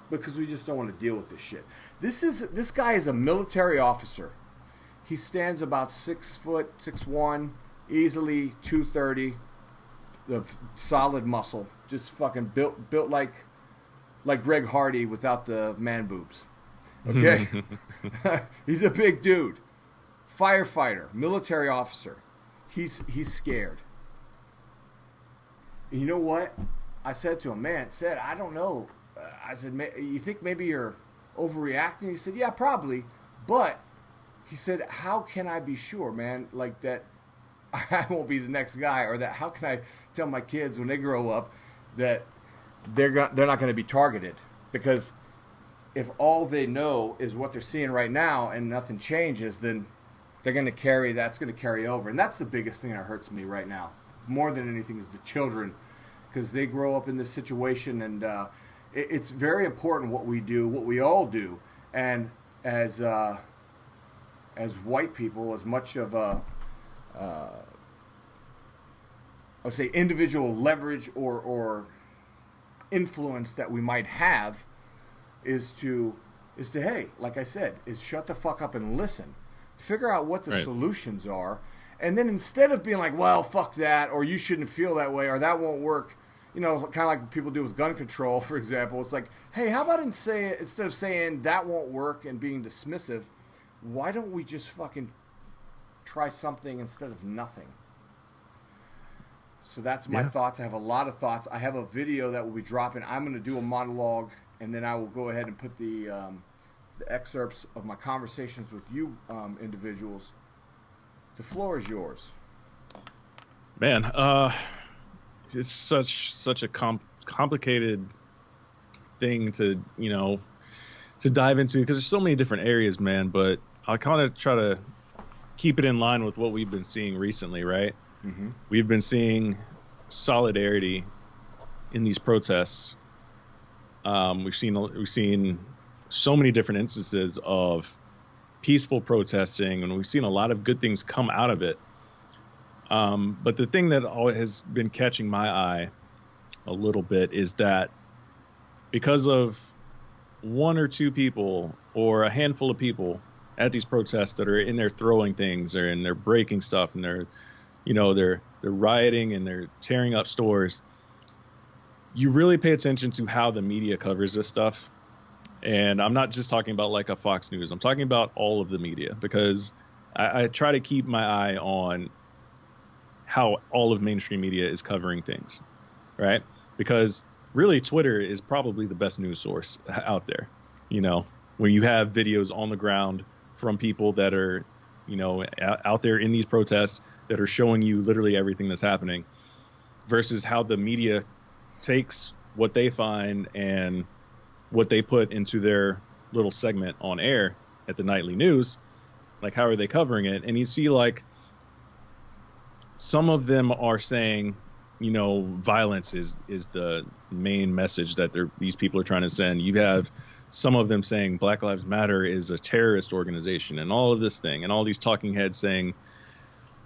because we just don't want to deal with this shit. This guy is a military officer. He stands about 6 foot, 6'1", easily 230, of solid muscle, just fucking built like Greg Hardy without the man boobs. Okay? He's a big dude. Firefighter, military officer. He's scared. And you know what? I said to him, man, I don't know. I said, you think maybe you're overreacting? He said, yeah, probably. But he said, how can I be sure, man, like that I won't be the next guy, or that how can I tell my kids when they grow up that they're not going to be targeted? Because if all they know is what they're seeing right now and nothing changes, then that's going to carry over. And that's the biggest thing that hurts me right now, more than anything, is the children, because they grow up in this situation, and it's very important what we do, what we all do. And as white people, as much of a I'll say individual leverage or influence that we might have, is to hey, like I said, is shut the fuck up and listen. Figure out what the solutions are. And then instead of being like, well, fuck that, or you shouldn't feel that way, or that won't work, you know, kind of like people do with gun control, for example. It's like, hey, how about instead of saying that won't work and being dismissive, why don't we just fucking try something instead of nothing? So that's my thoughts. I have a lot of thoughts. I have a video that will be dropping. I'm going to do a monologue, and then I will go ahead and put the excerpts of my conversations with you individuals. The floor is yours. Man, it's such a complicated thing to dive into, because there's so many different areas, man. But I'll kind of try to keep it in line with what we've been seeing recently, right? Mm-hmm. We've been seeing solidarity in these protests. We've seen so many different instances of peaceful protesting, and we've seen a lot of good things come out of it. But the thing that has been catching my eye a little bit is that because of one or two people or a handful of people at these protests that are in there throwing things, and they're breaking stuff, and they're rioting and they're tearing up stores, you really pay attention to how the media covers this stuff. And I'm not just talking about like a Fox News. I'm talking about all of the media, because I try to keep my eye on how all of mainstream media is covering things, right? Because really Twitter is probably the best news source out there, when you have videos on the ground from people that are, out there in these protests that are showing you literally everything that's happening, versus how the media takes what they find and what they put into their little segment on air at the nightly news. Like, how are they covering it? And you see, like, some of them are saying, violence is the main message that these people are trying to send. You have some of them saying Black Lives Matter is a terrorist organization, and all of this thing, and all these talking heads saying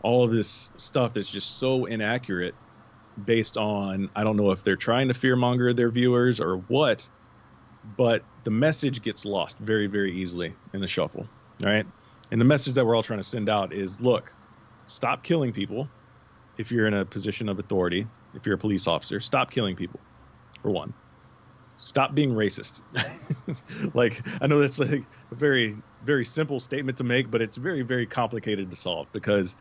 all of this stuff that's just so inaccurate, based on, I don't know if they're trying to fearmonger their viewers or what, but the message gets lost very, very easily in the shuffle, right? And the message that we're all trying to send out is, look, stop killing people. If you're in a position of authority, if you're a police officer, stop killing people, for one. Stop being racist. Like, I know that's like a very, very simple statement to make, but it's very, very complicated to solve, because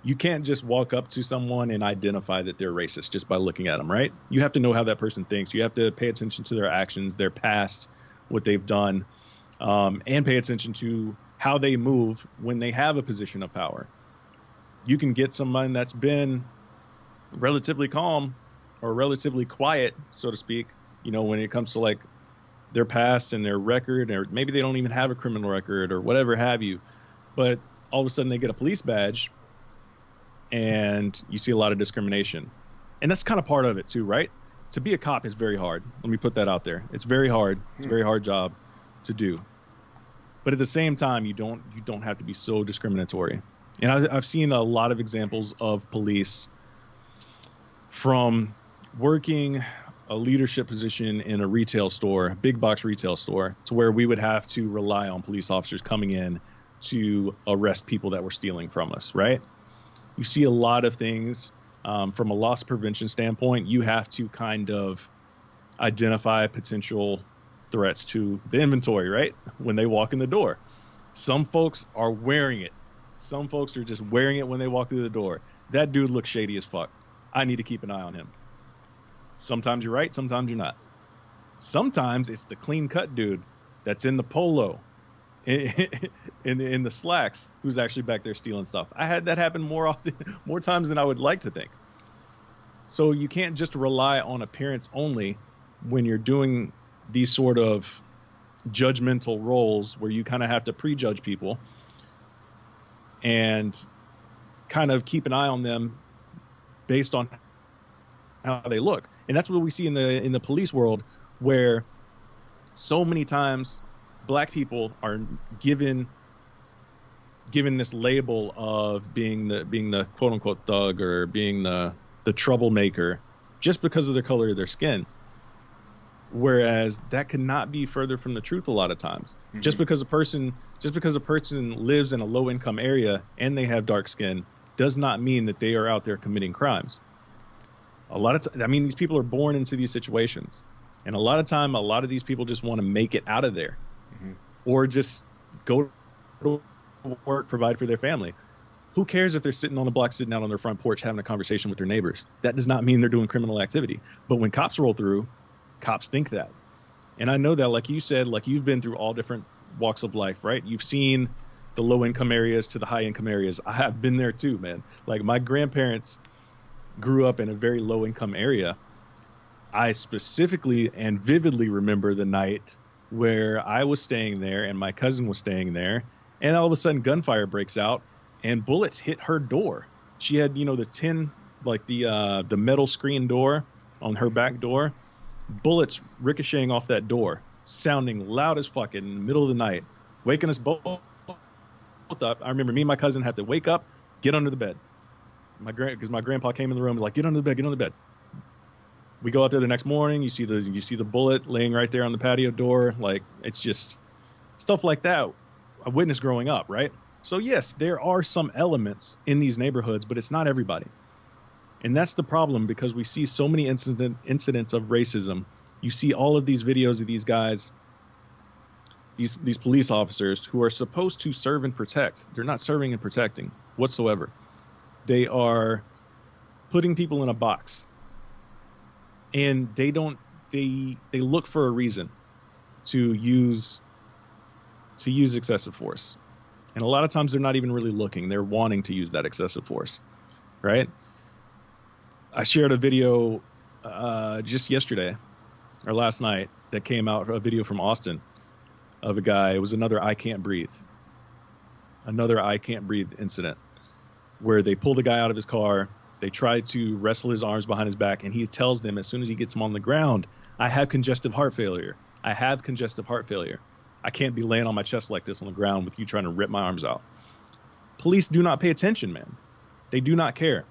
you can't just walk up to someone and identify that they're racist just by looking at them, right? You have to know how that person thinks. You have to pay attention to their actions, their past, what they've done, and pay attention to how they move when they have a position of power. You can get someone that's been relatively calm or relatively quiet, so to speak, when it comes to like their past and their record, or maybe they don't even have a criminal record or whatever have you, but all of a sudden they get a police badge and you see a lot of discrimination. And that's kind of part of it too, right? To be a cop is very hard. Let me put that out there. It's very hard. It's a very hard job to do. But at the same time, you don't have to be so discriminatory. And I've seen a lot of examples of police from working a leadership position in a retail store, big box retail store, to where we would have to rely on police officers coming in to arrest people that were stealing from us, right? You see a lot of things from a loss prevention standpoint. You have to kind of identify potential threats to the inventory, right? When they walk in the door. Some folks are wearing it. Some folks are just wearing it when they walk through the door. That dude looks shady as fuck. I need to keep an eye on him. Sometimes you're right, sometimes you're not. Sometimes it's the clean cut dude that's in the polo, in the slacks, who's actually back there stealing stuff. I had that happen more times than I would like to think. So you can't just rely on appearance only when you're doing these sort of judgmental roles where you kind of have to prejudge people and kind of keep an eye on them based on how they look. And that's what we see in the police world, where so many times black people are given this label of being the quote unquote thug, or being the troublemaker, just because of the color of their skin. Whereas that could not be further from the truth a lot of times. Mm-hmm. Just because a person lives in a low income area and they have dark skin does not mean that they are out there committing crimes. These people are born into these situations, and a lot of these people just want to make it out of there, mm-hmm. or just go to work, provide for their family. Who cares if they're sitting on the block, sitting out on their front porch, having a conversation with their neighbors? That does not mean they're doing criminal activity. But when cops roll through, cops think that. And I know that, like you said, like you've been through all different walks of life, right? You've seen the low income areas to the high income areas. I have been there too, man. Like my grandparents grew up in a very low income area. I specifically and vividly remember the night where I was staying there and my cousin was staying there, and all of a sudden gunfire breaks out and bullets hit her door. She had, the tin, like the metal screen door on her back door. Bullets ricocheting off that door, sounding loud as fuck in the middle of the night, waking us both up. I remember me and my cousin had to wake up, get under the bed. Because my grandpa came in the room and was like, get under the bed. We go out there the next morning. You see the bullet laying right there on the patio door. Like, it's just stuff like that I witnessed growing up, right? So yes, there are some elements in these neighborhoods, but it's not everybody. And that's the problem, because we see so many incidents of racism. You see all of these videos of these guys, these police officers who are supposed to serve and protect. They're not serving and protecting whatsoever. They are putting people in a box, and they look for a reason to use excessive force. And a lot of times they're not even really looking. They're wanting to use that excessive force, right? I shared a video just yesterday or last night that came out, a video from Austin of a guy. It was another I can't breathe incident where they pulled the guy out of his car. They tried to wrestle his arms behind his back, and he tells them as soon as he gets him on the ground, I have congestive heart failure. I can't be laying on my chest like this on the ground with you trying to rip my arms out. Police do not pay attention, man. They do not care.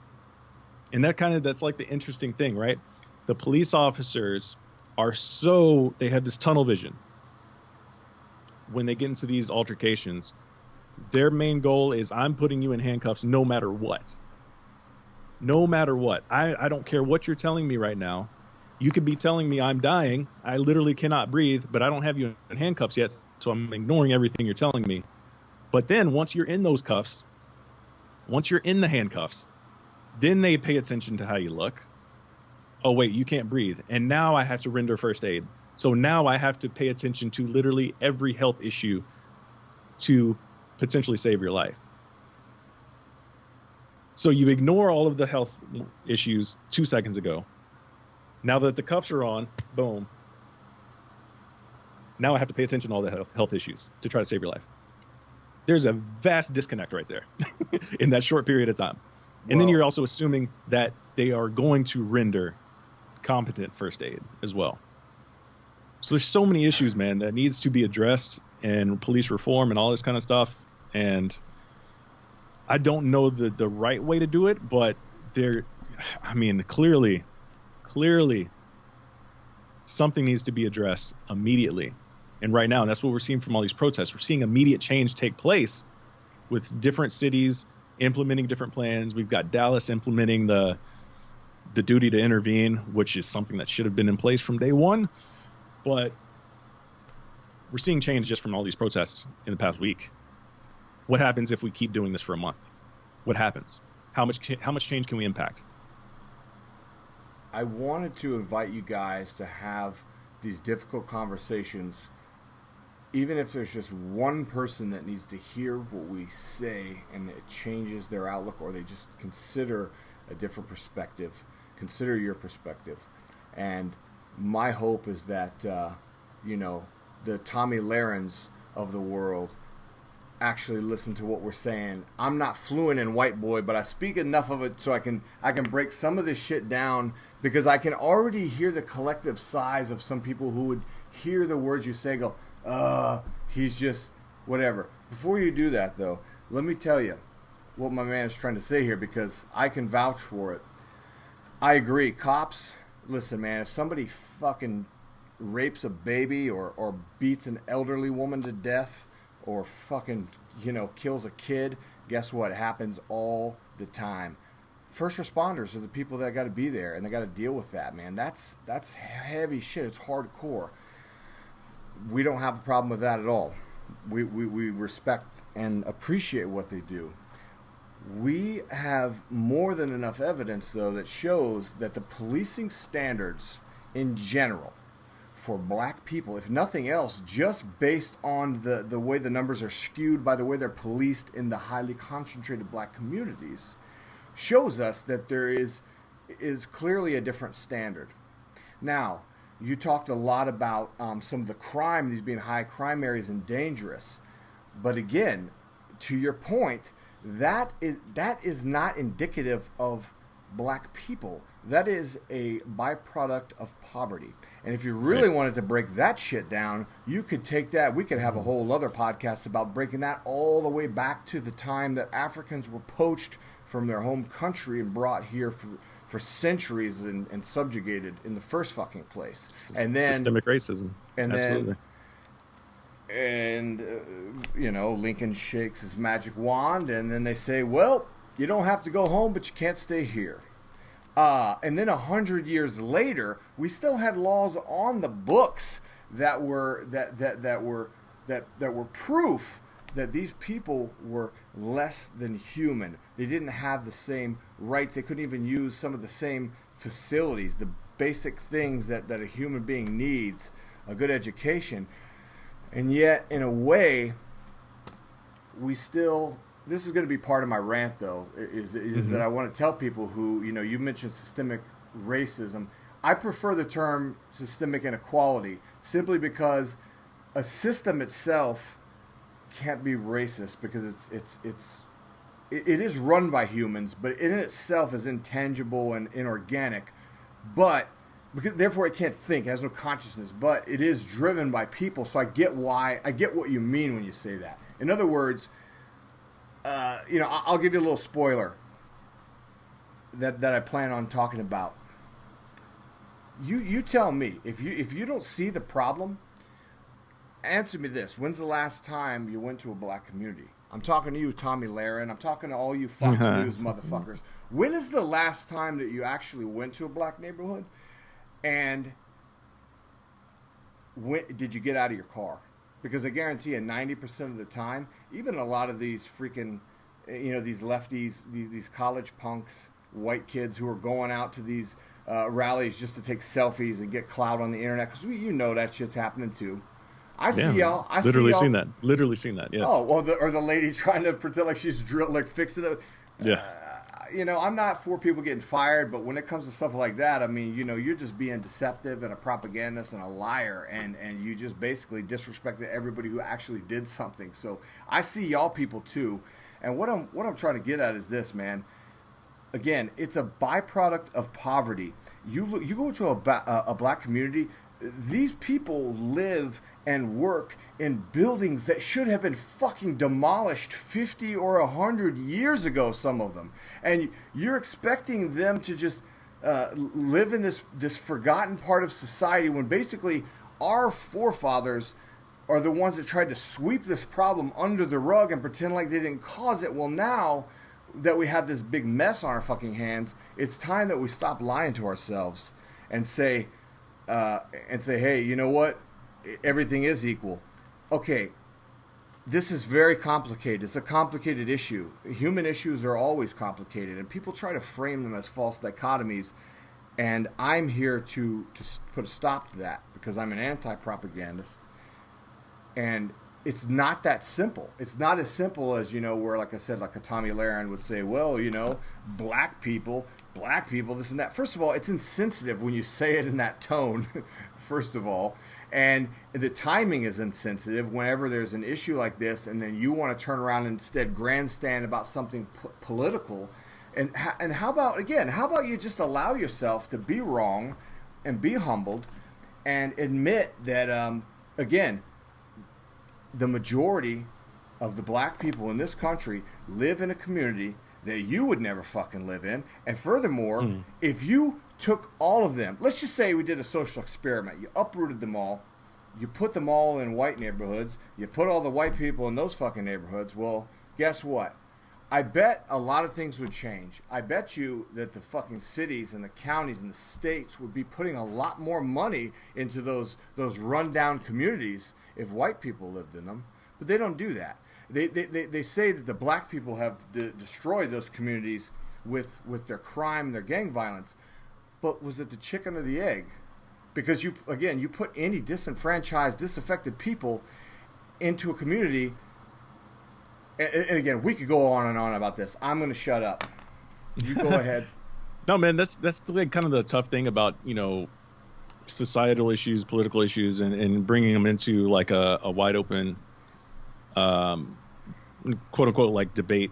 And that's like the interesting thing, right? The police officers they have this tunnel vision. When they get into these altercations, their main goal is, I'm putting you in handcuffs no matter what. No matter what. I don't care what you're telling me right now. You could be telling me I'm dying. I literally cannot breathe, but I don't have you in handcuffs yet, so I'm ignoring everything you're telling me. But then once you're in those cuffs, once you're in the handcuffs, then they pay attention to how you look. Oh, wait, you can't breathe. And now I have to render first aid. So now I have to pay attention to literally every health issue to potentially save your life. So you ignore all of the health issues 2 seconds ago. Now that the cuffs are on, boom. Now I have to pay attention to all the health issues to try to save your life. There's a vast disconnect right there in that short period of time. And then you're also assuming that they are going to render competent first aid as well. So there's so many issues, man, that needs to be addressed, and police reform and all this kind of stuff. And I don't know the right way to do it, but clearly something needs to be addressed immediately. And right now, and that's what we're seeing from all these protests. We're seeing immediate change take place with different cities implementing different plans. We've got Dallas implementing the duty to intervene, which is something that should have been in place from day one. But we're seeing change just from all these protests in the past week. What happens if we keep doing this for a month? What happens? How much change can we impact? I wanted to invite you guys to have these difficult conversations, even if there's just one person that needs to hear what we say and it changes their outlook, or they just consider a different perspective, consider your perspective. And my hope is that, the Tommy Lahrens of the world actually listen to what we're saying. I'm not fluent in white boy, but I speak enough of it so I can break some of this shit down, because I can already hear the collective sighs of some people who would hear the words you say, go, he's just whatever. Before you do that, though, let me tell you what my man is trying to say here, because I can vouch for it. I agree. Cops, listen, man, if somebody fucking rapes a baby or beats an elderly woman to death or fucking, kills a kid, guess what? It happens all the time. First responders are the people that got to be there, and they got to deal with that, man. That's heavy shit. It's hardcore. We don't have a problem with that at all. We respect and appreciate what they do. We have more than enough evidence, though, that shows that the policing standards in general for black people, if nothing else, just based on the way the numbers are skewed by the way they're policed in the highly concentrated black communities, shows us that there is clearly a different standard. Now, you talked a lot about some of the crime, these being high crime areas and dangerous. But again, to your point, that is not indicative of black people. That is a byproduct of poverty. And if you really wanted to break that shit down, you could take that. We could have a whole other podcast about breaking that all the way back to the time that Africans were poached from their home country and brought here for centuries and subjugated in the first fucking place. And then systemic racism. And absolutely. Lincoln shakes his magic wand, and then they say, well, you don't have to go home, but you can't stay here. And then 100 years later, we still had laws on the books that were proof that these people were less than human. They didn't have the same rights. They couldn't even use some of the same facilities, the basic things that a human being needs, a good education. And yet, in a way, we still... This is going to be part of my rant, though, is that I want to tell people who, you mentioned systemic racism. I prefer the term systemic inequality simply because a system itself can't be racist because it is run by humans, but in itself is intangible and inorganic. But therefore it can't think, it has no consciousness, but it is driven by people. So I get what you mean when you say that. In other words, I'll give you a little spoiler that I plan on talking about. You tell me if you don't see the problem. Answer me this: when's the last time you went to a black community? I'm talking to you, Tommy Lahren. I'm talking to all you Fox News motherfuckers. When is the last time that you actually went to a black neighborhood? And when did you get out of your car? Because I guarantee you 90% of the time, even a lot of these freaking, these lefties, these college punks, white kids who are going out to these rallies just to take selfies and get clout on the internet, because that shit's happening too. I see y'all. Literally seen that. Yes. Oh, well, or the lady trying to pretend like she's fixing it. Yeah. I'm not for people getting fired, but when it comes to stuff like that, I mean, you're just being deceptive and a propagandist and a liar, and you just basically disrespected everybody who actually did something. So I see y'all people too, and what I'm trying to get at is this, man. Again, it's a byproduct of poverty. You go to a black community, these people live and work in buildings that should have been fucking demolished 50 or 100 years ago, some of them. And you're expecting them to just live in this forgotten part of society when basically our forefathers are the ones that tried to sweep this problem under the rug and pretend like they didn't cause it. Well, now that we have this big mess on our fucking hands, it's time that we stop lying to ourselves and say, hey, you know what? Everything is equal. Okay, this is very complicated. It's a complicated issue. Human issues are always complicated, and people try to frame them as false dichotomies, and I'm here to put a stop to that because I'm an anti-propagandist, and it's not that simple. It's not as simple as, where, like I said, like a Tommy Lahren would say, well, black people, this and that. First of all, it's insensitive when you say it in that tone, first of all. And the timing is insensitive whenever there's an issue like this, and then you want to turn around and instead grandstand about something political. And how about you just allow yourself to be wrong and be humbled and admit that, again, the majority of the black people in this country live in a community that you would never fucking live in. And furthermore, if you took all of them, let's just say we did a social experiment. You uprooted them all. You put them all in white neighborhoods. You put all the white people in those fucking neighborhoods. Well, guess what? I bet a lot of things would change. I bet you that the fucking cities and the counties and the states would be putting a lot more money into those rundown communities if white people lived in them. But they don't do that. They say that the black people have destroyed those communities with their crime and their gang violence. But was it the chicken or the egg? Because you put any disenfranchised, disaffected people into a community, and again, we could go on and on about this. I'm going to shut up. You go ahead. No, man, that's like kind of the tough thing about, societal issues, political issues, and bringing them into like a wide open, quote unquote, like debate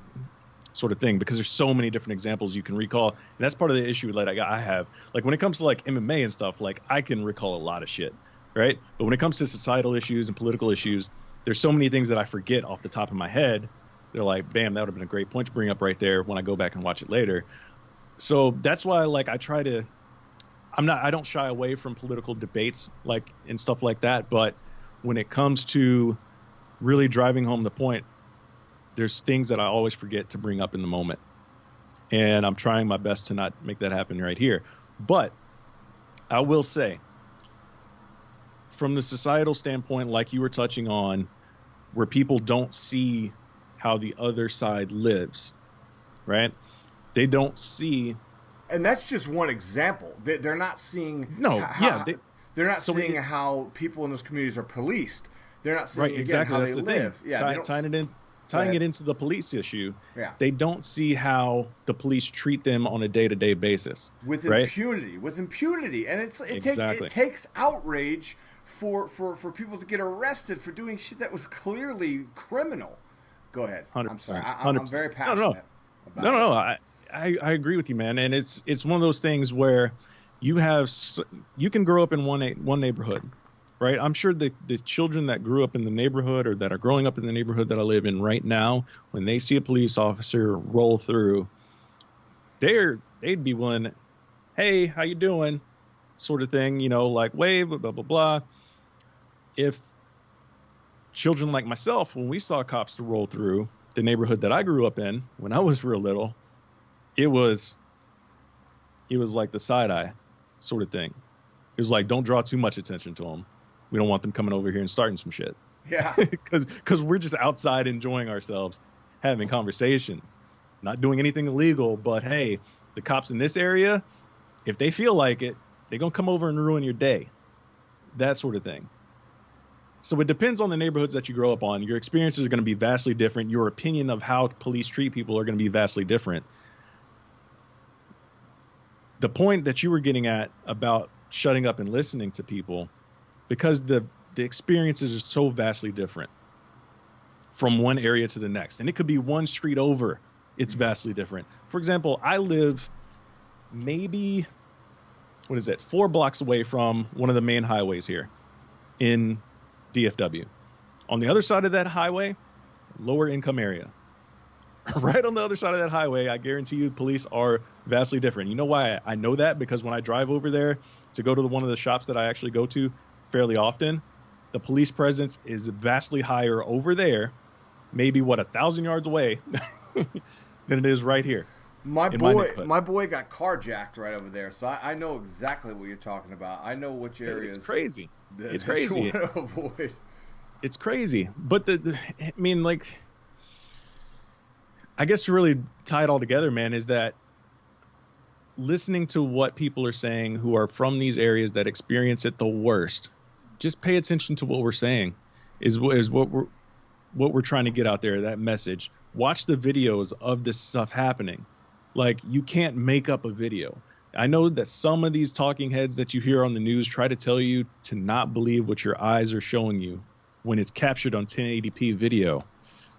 sort of thing, because there's so many different examples you can recall. And that's part of the issue that I have. Like when it comes to like MMA and stuff, like I can recall a lot of shit, right? But when it comes to societal issues and political issues, there's so many things that I forget off the top of my head. They're like, bam, that would have been a great point to bring up right there when I go back and watch it later. So that's why like I don't shy away from political debates like and stuff like that. But when it comes to really driving home the point, there's things that I always forget to bring up in the moment. And I'm trying my best to not make that happen right here. But I will say, from the societal standpoint, like you were touching on, where people don't see how the other side lives, right? They don't see. And that's just one example. They're not seeing. They're not seeing how people in those communities are policed. They're not seeing how they live. Yeah, tying it into the police issue. Yeah. They don't see how the police treat them on a day-to-day basis. With impunity. And it takes outrage for people to get arrested for doing shit that was clearly criminal. Go ahead. 100%. I'm sorry. I'm very passionate about it. I agree with you, man. And it's one of those things where you can grow up in one neighborhood, right? I'm sure the children that grew up in the neighborhood or that are growing up in the neighborhood that I live in right now, when they see a police officer roll through, they'd be willing, hey, how you doing? Sort of thing, like wave, blah, blah, blah. If children like myself, when we saw cops roll through the neighborhood that I grew up in when I was real little, it was like the side eye sort of thing. It was like, don't draw too much attention to them. We don't want them coming over here and starting some shit. Yeah. Because we're just outside enjoying ourselves, having conversations, not doing anything illegal. But hey, the cops in this area, if they feel like it, they're going to come over and ruin your day. That sort of thing. So it depends on the neighborhoods that you grow up on. Your experiences are going to be vastly different. Your opinion of how police treat people are going to be vastly different. The point that you were getting at about shutting up and listening to people, because the experiences are so vastly different from one area to the next. And it could be one street over. It's vastly different. For example, I live maybe, 4 blocks away from one of the main highways here in DFW. On the other side of that highway, lower income area. Right on the other side of that highway, I guarantee you the police are vastly different. You know why I know that? Because when I drive over there to go to one of the shops that I actually go to fairly often, the police presence is vastly higher over there, maybe 1,000 yards away than it is right here. My boy got carjacked right over there, so I know exactly what you're talking about. I know which areas. It's crazy. It's crazy. You want to avoid. It's crazy, but I guess to really tie it all together, man, is that listening to what people are saying who are from these areas that experience it the worst. Just pay attention to what we're saying. Is what we're trying to get out there. That message. Watch the videos of this stuff happening. Like, you can't make up a video. I know that some of these talking heads that you hear on the news try to tell you to not believe what your eyes are showing you when it's captured on 1080p video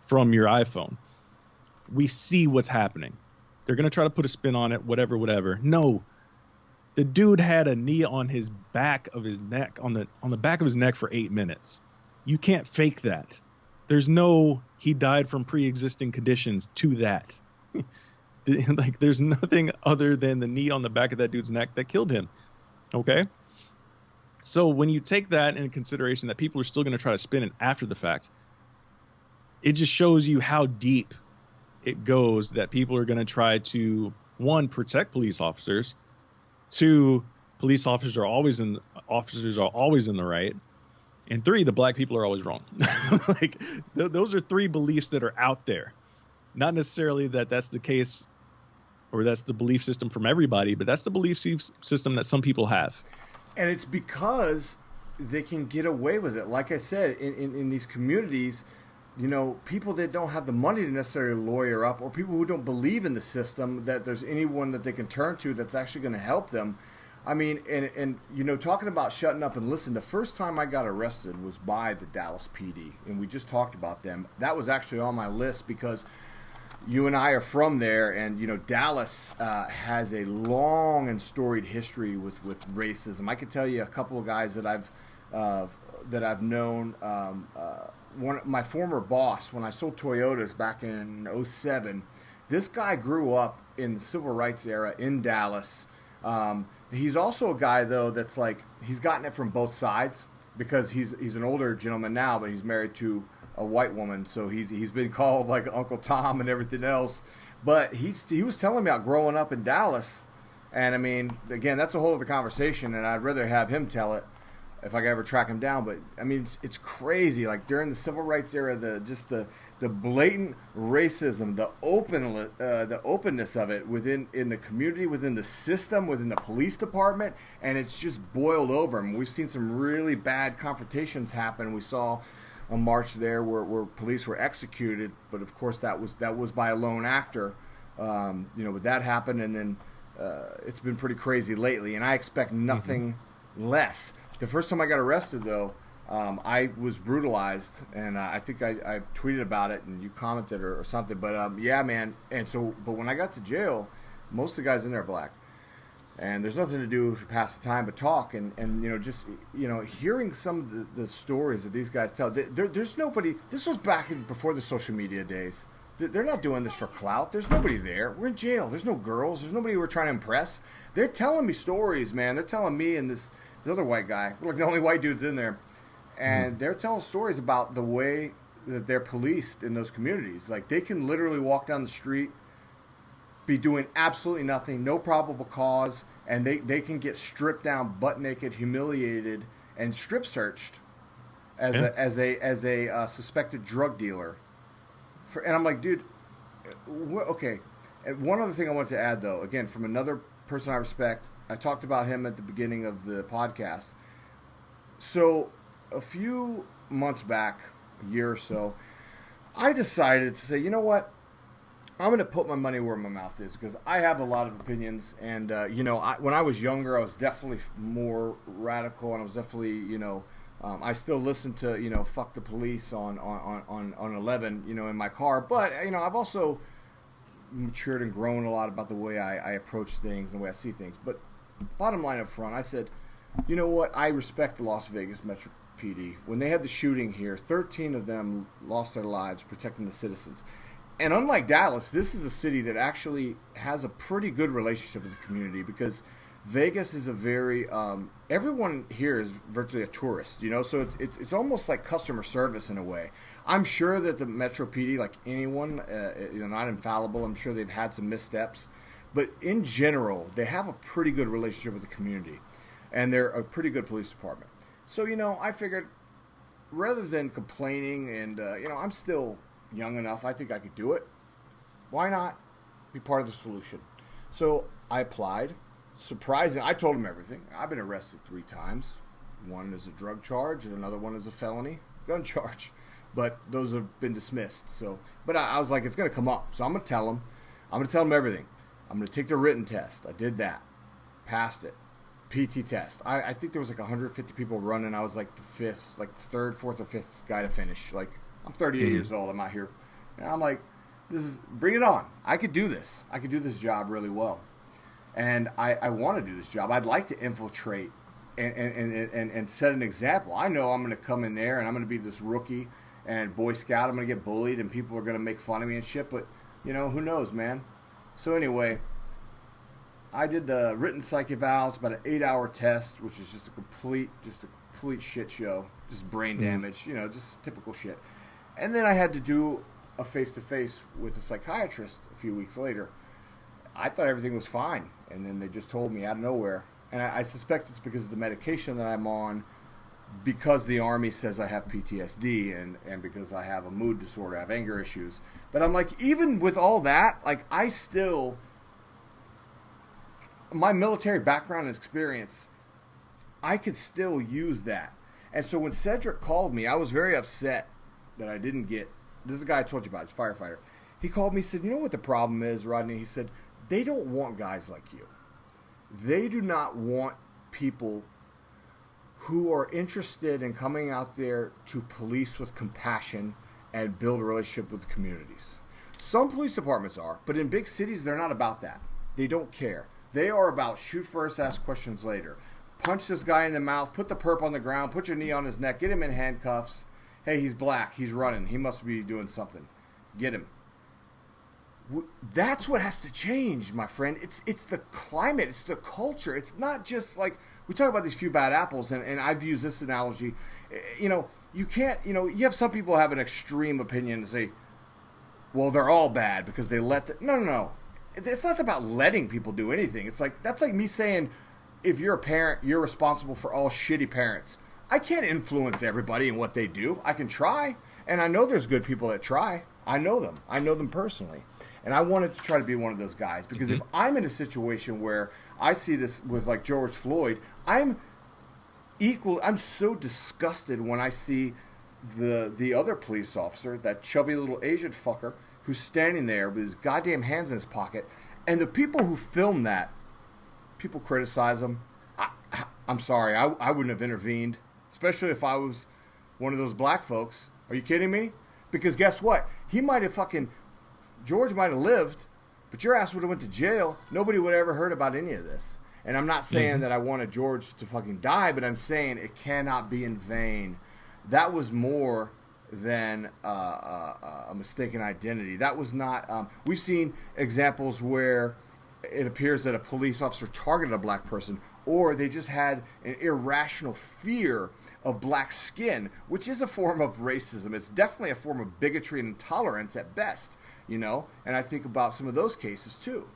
from your iPhone. We see what's happening. They're going to try to put a spin on it, whatever. No. The dude had a knee on his back of his neck, on the back of his neck for 8 minutes. You can't fake that. There's no he died from pre-existing conditions to that. Like, there's nothing other than the knee on the back of that dude's neck that killed him. Okay. So when you take that into consideration, that people are still going to try to spin it after the fact, it just shows you how deep it goes, that people are going to try to, one, protect police officers, two, police officers are always in the right, and three, the black people are always wrong. Like, those are three beliefs that are out there. Not necessarily that that's the case, or that's the belief system from everybody, but that's the belief system that some people have. And it's because they can get away with it. Like I said, in these communities, you know, people that don't have the money to necessarily lawyer up, or people who don't believe in the system, that there's anyone that they can turn to that's actually going to help them. I mean, and you know, talking about shutting up and listen, the first time I got arrested was by the Dallas PD, and we just talked about them. That was actually on my list because you and I are from there, and you know, Dallas has a long and storied history with racism. I could tell you a couple of guys that I've known. My former boss, when I sold Toyotas back in '07, this guy grew up in the civil rights era in Dallas. He's also a guy, though, that's like, he's gotten it from both sides, because he's an older gentleman now, but he's married to a white woman, so he's been called like Uncle Tom and everything else. But he was telling me about growing up in Dallas, and I mean, again, that's a whole other conversation, and I'd rather have him tell it if I could ever track him down. But I mean, it's crazy. Like, during the civil rights era, the blatant racism, the openness of it in the community, within the system, within the police department, and it's just boiled over. I mean, we've seen some really bad confrontations happen. We saw a march there where police were executed, but of course that was by a lone actor. You know, but that happened, and then it's been pretty crazy lately, and I expect nothing less. The first time I got arrested, though, I was brutalized, and I think I tweeted about it, and you commented or something. But yeah, man. And so, but when I got to jail, most of the guys in there are black, and there's nothing to do to pass the time but talk. And you know, just, you know, hearing some of the stories that these guys tell. There's nobody. This was before the social media days. They're not doing this for clout. There's nobody there. We're in jail. There's no girls. There's nobody we're trying to impress. They're telling me stories, man. They're telling me and this other white guy. We're like the only white dudes in there. And they're telling stories about the way that they're policed in those communities. Like, they can literally walk down the street, be doing absolutely nothing, no probable cause, and they can get stripped down, butt naked, humiliated, and strip searched as a suspected drug dealer. And I'm like, dude, okay. And one other thing I wanted to add, though, again, from another person I respect. I talked about him at the beginning of the podcast. So a few months back, a year or so, I decided to say, you know what? I'm going to put my money where my mouth is, because I have a lot of opinions. And, you know, when I was younger, I was definitely more radical, and I was definitely, you know, I still listen to, you know, fuck the police on 11, you know, in my car. But, you know, I've also matured and grown a lot about the way I approach things and the way I see things. But bottom line up front, I said, you know what? I respect the Las Vegas Metro PD. When they had the shooting here, 13 of them lost their lives protecting the citizens. And unlike Dallas, this is a city that actually has a pretty good relationship with the community, because Vegas is a very everyone here is virtually a tourist, you know, so it's almost like customer service in a way. I'm sure that the Metro PD, like anyone, you know, not infallible. I'm sure they've had some missteps, but in general, they have a pretty good relationship with the community, and they're a pretty good police department. So, you know, I figured, rather than complaining, and you know, I'm still young enough, I think I could do it. Why not be part of the solution? So I applied. Surprising, I told them everything. I've been arrested 3 times. One is a drug charge, and another one is a felony gun charge. But those have been dismissed. So, but I was like, it's going to come up. So I'm going to tell them. I'm going to tell them everything. I'm going to take the written test. I did that. Passed it. PT test. I think there was like 150 people running. I was like the 5th, like the 3rd, 4th, or 5th guy to finish. Like, I'm 38 years old. I'm out here. And I'm like, bring it on. I could do this. I could do this job really well. And I want to do this job. I'd like to infiltrate and set an example. I know I'm going to come in there and I'm going to be this rookie and Boy Scout. I'm going to get bullied and people are going to make fun of me and shit. But, you know, who knows, man? So anyway, I did the written psych evals, about an 8-hour test, which is just a complete shit show, just brain damage, just typical shit. And then I had to do a face-to-face with a psychiatrist a few weeks later. I thought everything was fine, and then they just told me out of nowhere. And I suspect it's because of the medication that I'm on, because the Army says I have PTSD, and because I have a mood disorder, I have anger issues. But I'm like, even with all that, like, my military background and experience, I could still use that. And so when Cedric called me, I was very upset that I didn't get, this is a guy I told you about, he's a firefighter. He called me and said, you know what the problem is, Rodney? He said, they don't want guys like you. They do not want people who are interested in coming out there to police with compassion and build a relationship with the communities. Some police departments are, but in big cities, they're not about that. They don't care. They are about shoot first, ask questions later. Punch this guy in the mouth, put the perp on the ground, put your knee on his neck, get him in handcuffs. Hey, he's black, he's running, he must be doing something. Get him. That's what has to change, my friend. It's the climate, it's the culture. It's not just like, we talk about these few bad apples, and I've used this analogy. You can't, you have some people have an extreme opinion and say, well, they're all bad because they let No. It's not about letting people do anything. It's like, that's like me saying, if you're a parent, you're responsible for all shitty parents. I can't influence everybody and what they do. I can try, and I know there's good people that try. I know them personally. And I wanted to try to be one of those guys, because if I'm in a situation where I see this with like George Floyd, I'm so disgusted when I see the other police officer, that chubby little Asian fucker, who's standing there with his goddamn hands in his pocket, and the people who film that, people criticize him. I'm sorry, I wouldn't have intervened, especially if I was one of those black folks. Are you kidding me? Because guess what? George might have lived, but your ass would have went to jail. Nobody would have ever heard about any of this. And I'm not saying that I wanted George to fucking die, but I'm saying it cannot be in vain. That was more than a mistaken identity. That was not... we've seen examples where it appears that a police officer targeted a black person, or they just had an irrational fear of black skin, which is a form of racism. It's definitely a form of bigotry and intolerance at best. And I think about some of those cases too.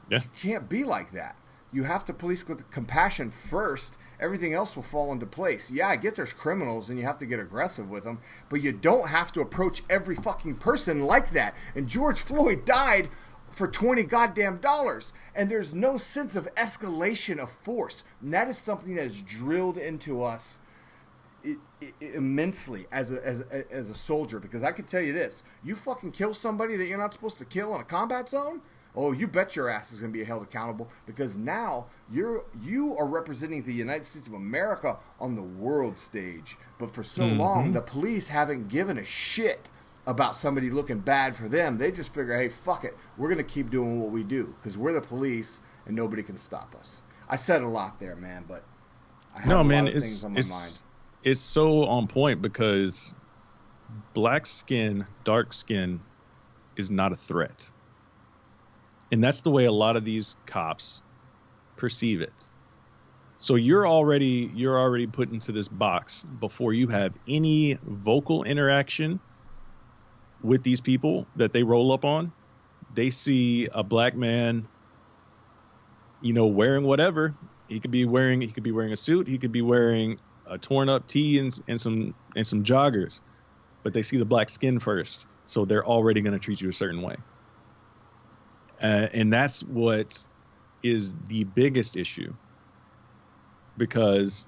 Yeah. You can't be like that. You have to police with compassion first. Everything else will fall into place. Yeah, I get there's criminals and you have to get aggressive with them, but you don't have to approach every fucking person like that. And George Floyd died for $20 goddamn dollars, and there's no sense of escalation of force. And that is something that is drilled into us immensely as a soldier, because I can tell you this: you fucking kill somebody that you're not supposed to kill in a combat zone, oh, you bet your ass is going to be held accountable, because now you are representing the United States of America on the world stage. But for so long, the police haven't given a shit about somebody looking bad for them. They just figure, hey, fuck it, we're going to keep doing what we do because we're the police and nobody can stop us. I said a lot there, man, but I have a lot of things on my mind. It's so on point, because black skin, dark skin is not a threat. And that's the way a lot of these cops perceive it. So you're already put into this box before you have any vocal interaction with these people that they roll up on. They see a black man, wearing whatever. He could be wearing a suit, he could be wearing a torn up tee and some joggers, but they see the black skin first, so they're already going to treat you a certain way. And that's what is the biggest issue, because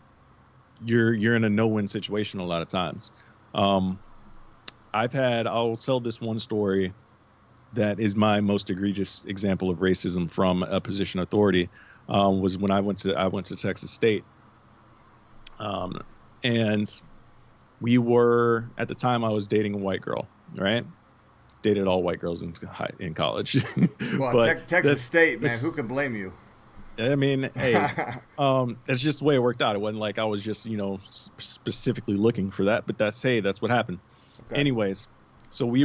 you're in a no-win situation a lot of times. I'll tell this one story that is my most egregious example of racism from a position of authority. Was when I went to Texas State. And we were, at the time I was dating a white girl, right? Dated all white girls in college. Well, Texas State, man, who can blame you? I mean, hey, that's just the way it worked out. It wasn't like I was just, specifically looking for that, but that's what happened. Okay. Anyways, so we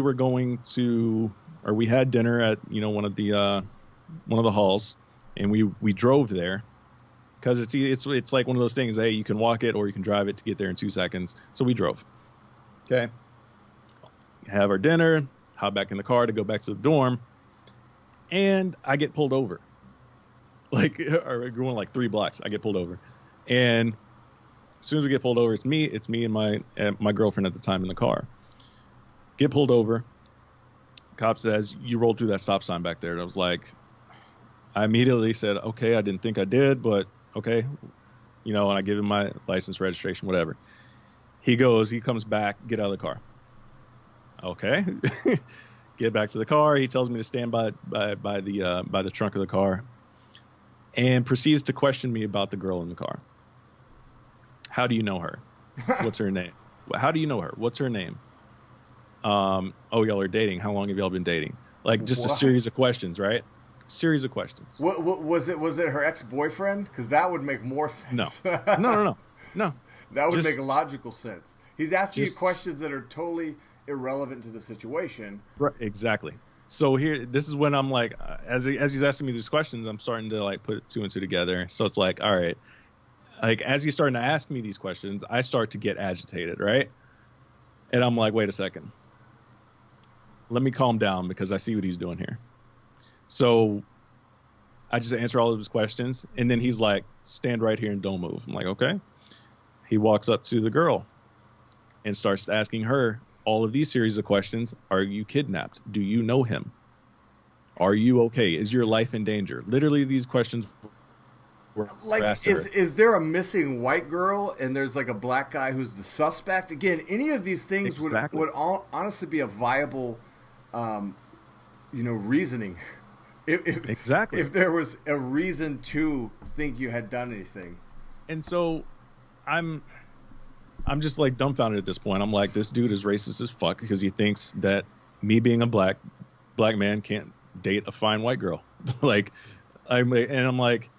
had dinner at, one of the one of the halls, and we drove there because it's like one of those things. Hey, you can walk it or you can drive it to get there in 2 seconds. So we drove. Okay. Have our dinner, hop back in the car to go back to the dorm, and I get pulled over. Like, or going like 3 blocks, I get pulled over, and as soon as we get pulled over, it's me and my girlfriend at the time in the car. Get pulled over. Cop says, "You rolled through that stop sign back there." And I was like, I immediately said, "Okay, I didn't think I did, but okay." And I give him my license, registration, whatever. He comes back, get out of the car. Okay. Get back to the car. He tells me to stand by the trunk of the car, and proceeds to question me about the girl in the car. How do you know her? What's her name? How do you know her? What's her name? Oh, y'all are dating. How long have y'all been dating? Like, just a series of questions, right? Series of questions. What was it? Was it her ex-boyfriend? Because that would make more sense. No. That would make logical sense. He's asking you questions that are totally irrelevant to the situation. Right, exactly. So this is when I'm like, as he's asking me these questions, I'm starting to like put 2 and 2 together. So it's like, all right, like as he's starting to ask me these questions, I start to get agitated, right? And I'm like, wait a second. Let me calm down because I see what he's doing here. So I just answer all of his questions, and then he's like, stand right here and don't move. I'm like, okay. He walks up to the girl and starts asking her all of these series of questions. Are you kidnapped? Do you know him? Are you okay? Is your life in danger? Literally, these questions were asked her. Is there a missing white girl and there's like a black guy who's the suspect? Again, any of these things would honestly be a viable, reasoning. If there was a reason to think you had done anything. And so I'm just like dumbfounded at this point. I'm like, this dude is racist as fuck because he thinks that me being a black man can't date a fine white girl. I'm like,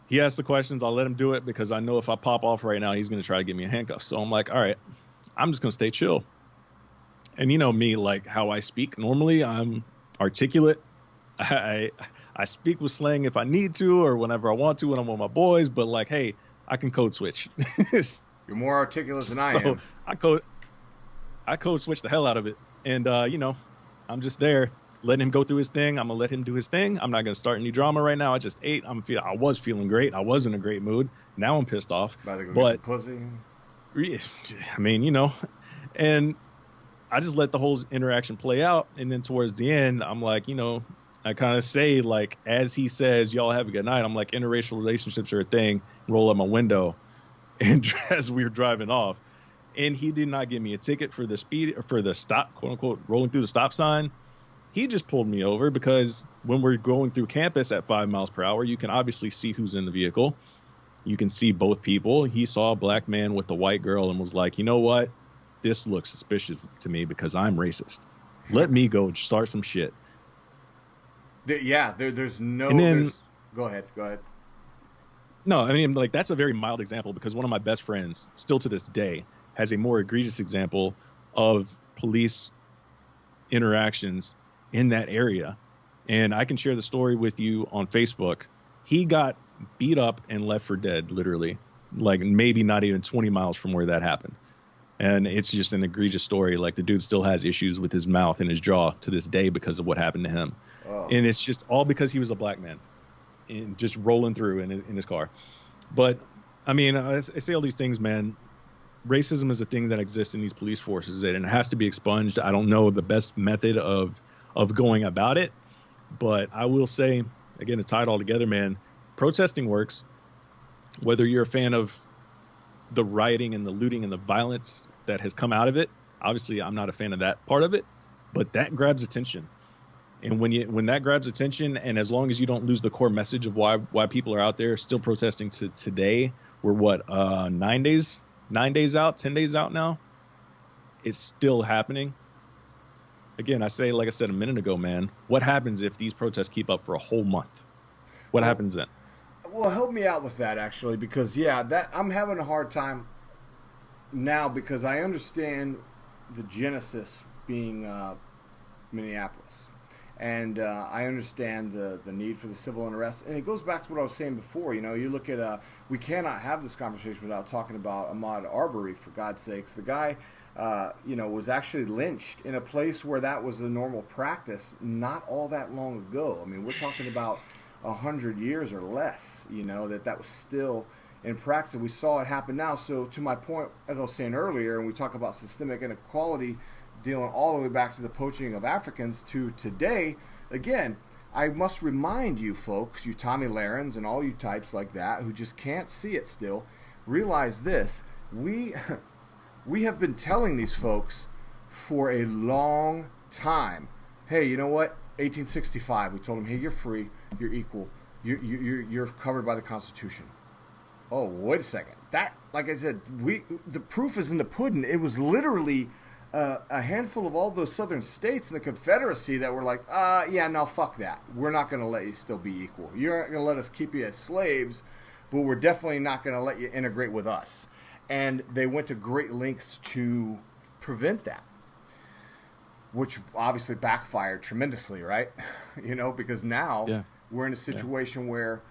he asked the questions. I'll let him do it because I know if I pop off right now, he's going to try to get me in handcuffs. So I'm like, all right, I'm just going to stay chill. And you know me, like how I speak normally, I'm articulate. I speak with slang if I need to or whenever I want to when I'm with my boys. But like, hey, I can code switch. You're more articulate than I am. I code switch the hell out of it. And, I'm just there letting him go through his thing. I'm going to let him do his thing. I'm not going to start any drama right now. I just ate. I was feeling great. I was in a great mood. Now I'm pissed off. About to go get some pussy. I mean, and I just let the whole interaction play out. And then towards the end, I'm like, I kind of say, like, as he says, y'all have a good night, I'm like, interracial relationships are a thing. Roll up my window. And as we were driving off, and he did not give me a ticket for the stop, quote unquote, rolling through the stop sign. He just pulled me over because when we're going through campus at 5 miles per hour, you can obviously see who's in the vehicle. You can see both people. He saw a black man with a white girl and was like, you know what? This looks suspicious to me because I'm racist. Let me go start some shit. Yeah, there's no... Go ahead. No, I mean, like, that's a very mild example because one of my best friends, still to this day, has a more egregious example of police interactions in that area. And I can share the story with you on Facebook. He got beat up and left for dead, literally, like maybe not even 20 miles from where that happened. And it's just an egregious story. Like, the dude still has issues with his mouth and his jaw to this day because of what happened to him. Oh. And it's just all because he was a black man and just rolling through in his car. But I mean, I say all these things, man. Racism is a thing that exists in these police forces, and it has to be expunged. I don't know the best method of going about it, but I will say, again, to tie it all together, man, protesting works. Whether you're a fan of the rioting and the looting and the violence that has come out of it, obviously I'm not a fan of that part of it, but that grabs attention. And when that grabs attention, and as long as you don't lose the core message of why people are out there still protesting to today, we're 9 days out, 10 days out now. It's still happening. Again, like I said a minute ago, man, what happens if these protests keep up for a whole month? What happens then? Well, help me out with that, actually, because I'm having a hard time now because I understand the genesis being Minneapolis. And I understand the need for the civil unrest. And it goes back to what I was saying before. You know, you look at, we cannot have this conversation without talking about Ahmaud Arbery, for God's sakes. The guy, you know, was actually lynched in a place where that was the normal practice not all that long ago. I mean, we're talking about 100 years or less, you know, that was still in practice. We saw it happen now. So to my point, as I was saying earlier, and we talk about systemic inequality, dealing all the way back to the poaching of Africans to today, again, I must remind you folks, you Tommy Larens and all you types like that who just can't see it still, realize this. We have been telling these folks for a long time, hey, you know what? 1865, we told them, hey, you're free, you're equal, you're covered by the Constitution. Oh, wait a second. That, like I said, the proof is in the pudding. It was literally a handful of all those southern states in the Confederacy that were like, yeah, no, fuck that. We're not going to let you still be equal. You're not going to let us keep you as slaves, but we're definitely not going to let you integrate with us. And they went to great lengths to prevent that, which obviously backfired tremendously, right? You know, because now we're in a situation where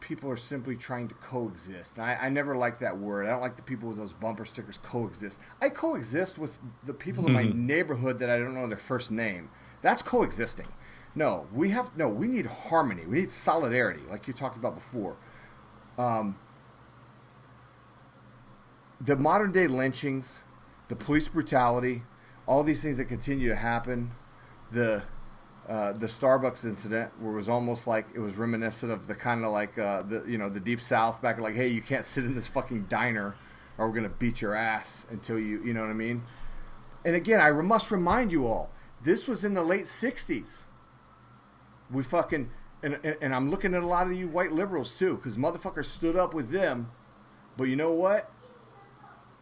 people are simply trying to coexist. And I never like that word. I don't like the people with those bumper stickers, coexist. I coexist with the people in my neighborhood that I don't know their first name. That's coexisting. No, we need harmony. We need solidarity, like you talked about before. The modern day lynchings, the police brutality, all these things that continue to happen, the Starbucks incident, where it was almost like it was reminiscent of the kind of like the Deep South back, like, hey, you can't sit in this fucking diner, or we're gonna beat your ass until you know what I mean. And again, I must remind you all, this was in the late '60s. We fucking and I'm looking at a lot of you white liberals too, because motherfuckers stood up with them. But you know what?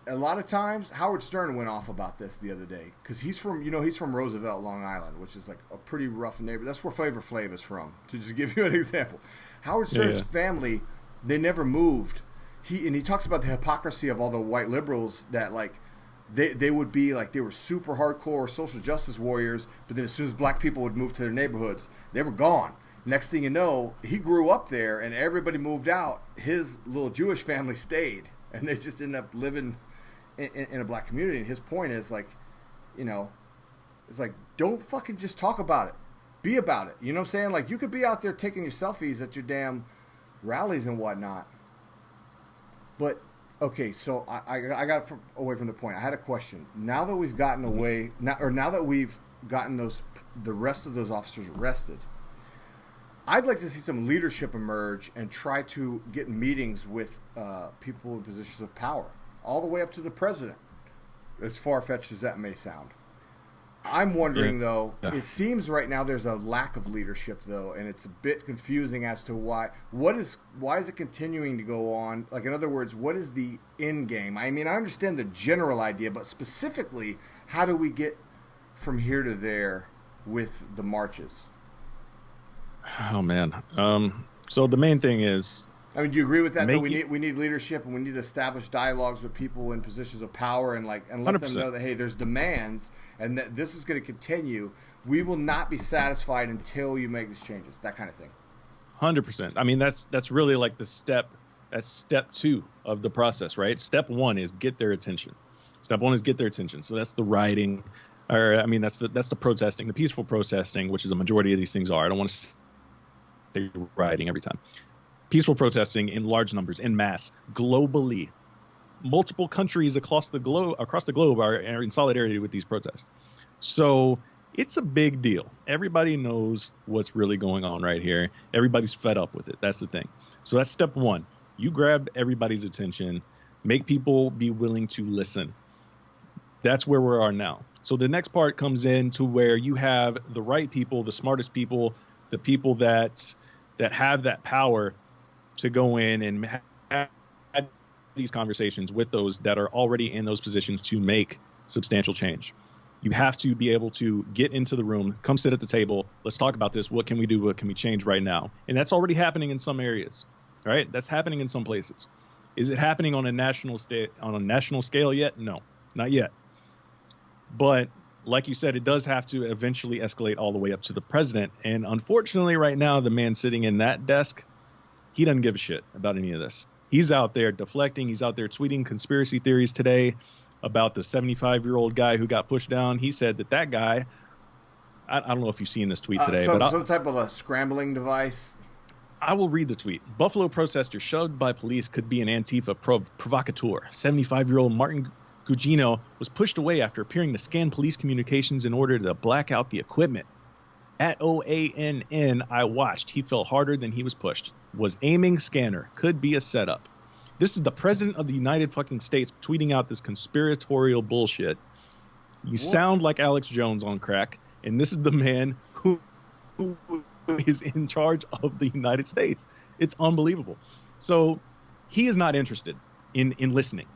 A lot of times, Howard Stern went off about this the other day, because he's from Roosevelt, Long Island, which is like a pretty rough neighborhood. That's where Flavor Flav is from, to just give you an example. Howard Stern's family, they never moved. He talks about the hypocrisy of all the white liberals that, like, they would be like, they were super hardcore social justice warriors, but then as soon as black people would move to their neighborhoods, they were gone. Next thing you know, he grew up there and everybody moved out. His little Jewish family stayed, and they just ended up living in a black community. And his point is, like, you know, it's like, don't fucking just talk about it. Be about it. You know what I'm saying? Like, you could be out there taking your selfies at your damn rallies and whatnot. But, okay, so I got away from the point. I had a question. Now that we've gotten away, now that we've gotten the rest of those officers arrested, I'd like to see some leadership emerge and try to get meetings with people in positions of power, all the way up to the president, as far-fetched as that may sound. I'm wondering, though, it seems right now there's a lack of leadership, though, and it's a bit confusing as to why. Why is it continuing to go on? Like, in other words, what is the end game? I mean, I understand the general idea, but specifically, how do we get from here to there with the marches? Oh, man. So the main thing is, I mean, do you agree with that? That we need leadership, and we need to establish dialogues with people in positions of power, and let 100%. Them know that, hey, there's demands, and that this is going to continue. We will not be satisfied until you make these changes. That kind of thing. 100%. I mean, that's really like step 2 of the process, right? Step 1 is get their attention. Step 1 is get their attention. So that's the rioting, or I mean, that's the protesting, the peaceful protesting, which is a majority of these things are. I don't want to say rioting every time. Peaceful protesting in large numbers, in mass, globally. Multiple countries across the globe are in solidarity with these protests. So it's a big deal. Everybody knows what's really going on right here. Everybody's fed up with it. That's the thing. So that's step 1. You grab everybody's attention, make people be willing to listen. That's where we are now. So the next part comes in to where you have the right people, the smartest people, the people that have that power to go in and have these conversations with those that are already in those positions to make substantial change. You have to be able to get into the room, come sit at the table. Let's talk about this. What can we do? What can we change right now? And that's already happening in some areas, right? That's happening in some places. Is it happening on a national scale yet? No, not yet. But like you said, it does have to eventually escalate all the way up to the president. And unfortunately, right now, the man sitting in that desk, he doesn't give a shit about any of this. He's out there deflecting. He's out there tweeting conspiracy theories today about the 75-year-old guy who got pushed down. He said that guy, I don't know if you've seen this tweet today. Some type of a scrambling device. I will read the tweet. Buffalo protester shoved by police could be an Antifa provocateur. 75-year-old Martin Gugino was pushed away after appearing to scan police communications in order to black out the equipment. At OANN, I watched. He fell harder than he was pushed. Was aiming scanner. Could be a setup. This is the president of the United fucking States tweeting out this conspiratorial bullshit. You sound like Alex Jones on crack, and this is the man who is in charge of the United States. It's unbelievable. So he is not interested in listening.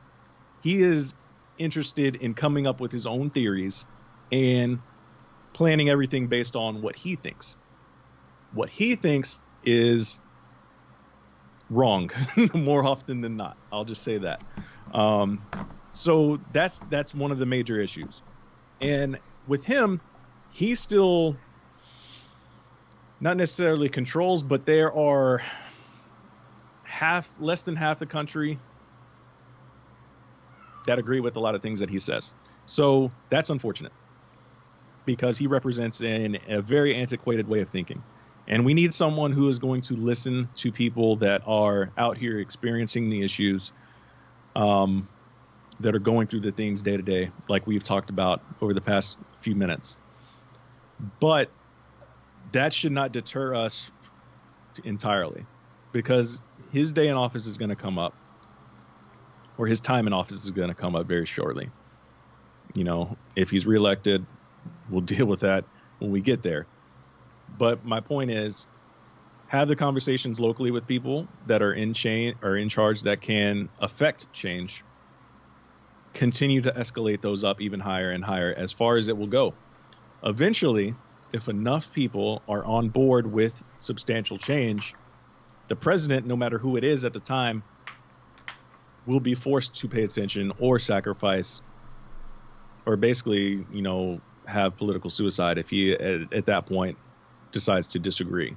He is interested in coming up with his own theories and planning everything based on what he thinks. What he thinks is wrong more often than not. I'll just say that. So that's one of the major issues. And with him, he still not necessarily controls, but there are less than half the country that agree with a lot of things that he says. So that's unfortunate, because he represents a very antiquated way of thinking. And we need someone who is going to listen to people that are out here experiencing the issues, that are going through the things day to day, like we've talked about over the past few minutes. But that should not deter us entirely, because his day in office is going to come up, or his time in office is going to come up very shortly. You know, if he's reelected, we'll deal with that when we get there. But my point is, have the conversations locally with people that are in charge that can affect change. Continue to escalate those up even higher and higher as far as it will go. Eventually, if enough people are on board with substantial change, the president, no matter who it is at the time, will be forced to pay attention or sacrifice, or basically, you know, have political suicide if he at that point decides to disagree,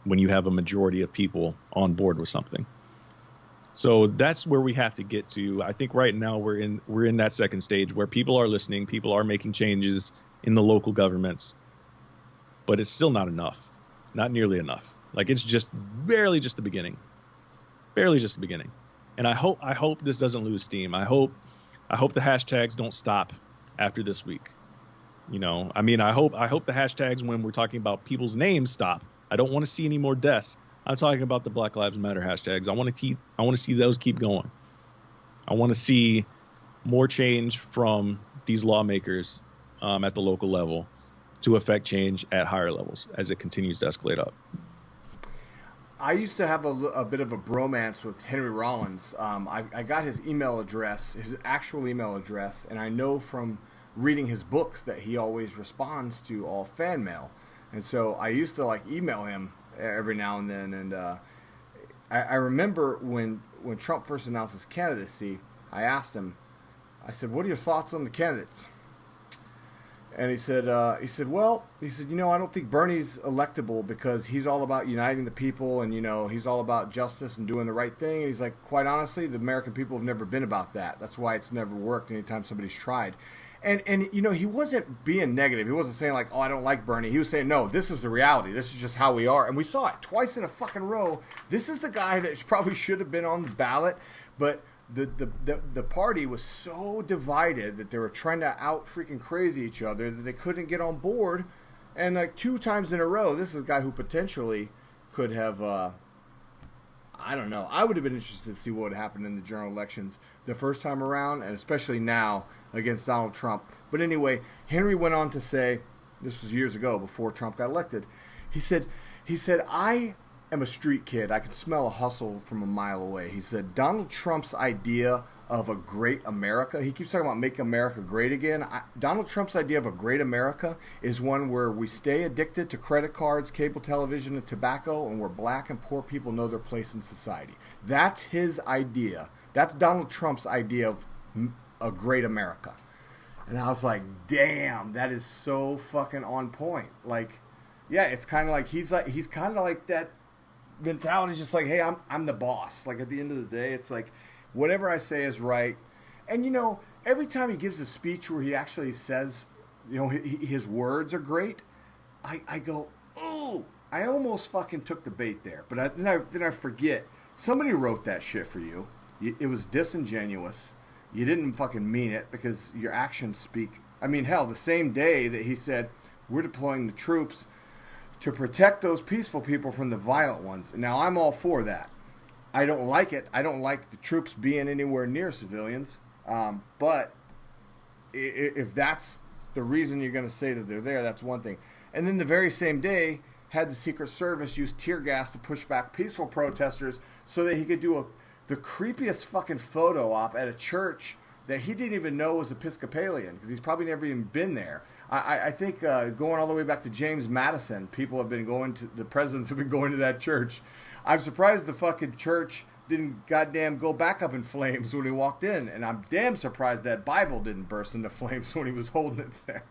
when you have a majority of people on board with something. So that's where we have to get to. I think right now we're in that second stage where people are listening, people are making changes in the local governments, but it's still not enough, not nearly enough. Like, it's just barely just the beginning, And I hope this doesn't lose steam. I hope the hashtags don't stop after this week. You know, I mean, I hope the hashtags, when we're talking about people's names, stop. I don't want to see any more deaths. I'm talking about the Black Lives Matter hashtags. I want to see those keep going. I want to see more change from these lawmakers at the local level to affect change at higher levels as it continues to escalate up. I used to have a bit of a bromance with Henry Rollins. I got his email address, his actual email address, and I know from reading his books that he always responds to all fan mail. And so I used to email him every now and then. And I remember when Trump first announced his candidacy, I asked him, I said, "What are your thoughts on the candidates?" And he said, well, you know, I don't think Bernie's electable because he's all about uniting the people, and, you know, he's all about justice and doing the right thing. And he's like, quite honestly, the American people have never been about that. That's why it's never worked anytime somebody's tried. And you know, he wasn't being negative. He wasn't saying like, oh, I don't like Bernie. He was saying, no, this is the reality. This is just how we are. And we saw it twice in a fucking row. This is the guy that probably should have been on the ballot, but the party was so divided that they were trying to out freaking crazy each other that they couldn't get on board. And like 2 times in a row, this is a guy who potentially could have, I don't know. I would have been interested to see what happened in the general elections the first time around, and especially now against Donald Trump. But anyway, Henry went on to say, this was years ago before Trump got elected, he said, I am a street kid. I can smell a hustle from a mile away. He said, Donald Trump's idea of a great America, he keeps talking about making America great again. Donald Trump's idea of a great America is one where we stay addicted to credit cards, cable television, and tobacco, and where black and poor people know their place in society. That's his idea. That's Donald Trump's idea of a great America. And I was like, damn, that is so fucking on point. Like, yeah, it's kind of like he's kind of like that mentality is just like, hey, I'm the boss. Like at the end of the day, it's like whatever I say is right. And every time he gives a speech where he actually says, his words are great, I go, oh, I almost fucking took the bait there. But then I forget. Somebody wrote that shit for you. It was disingenuous. You didn't fucking mean it because your actions speak. I mean, hell, the same day that he said, we're deploying the troops to protect those peaceful people from the violent ones. Now, I'm all for that. I don't like it. I don't like the troops being anywhere near civilians. But if that's the reason you're going to say that they're there, that's one thing. And then the very same day, had the Secret Service use tear gas to push back peaceful protesters so that he could do the creepiest fucking photo op at a church that he didn't even know was Episcopalian because he's probably never even been there. I think going all the way back to James Madison, the presidents have been going to that church. I'm surprised the fucking church didn't goddamn go back up in flames when he walked in, and I'm damn surprised that Bible didn't burst into flames when he was holding it there.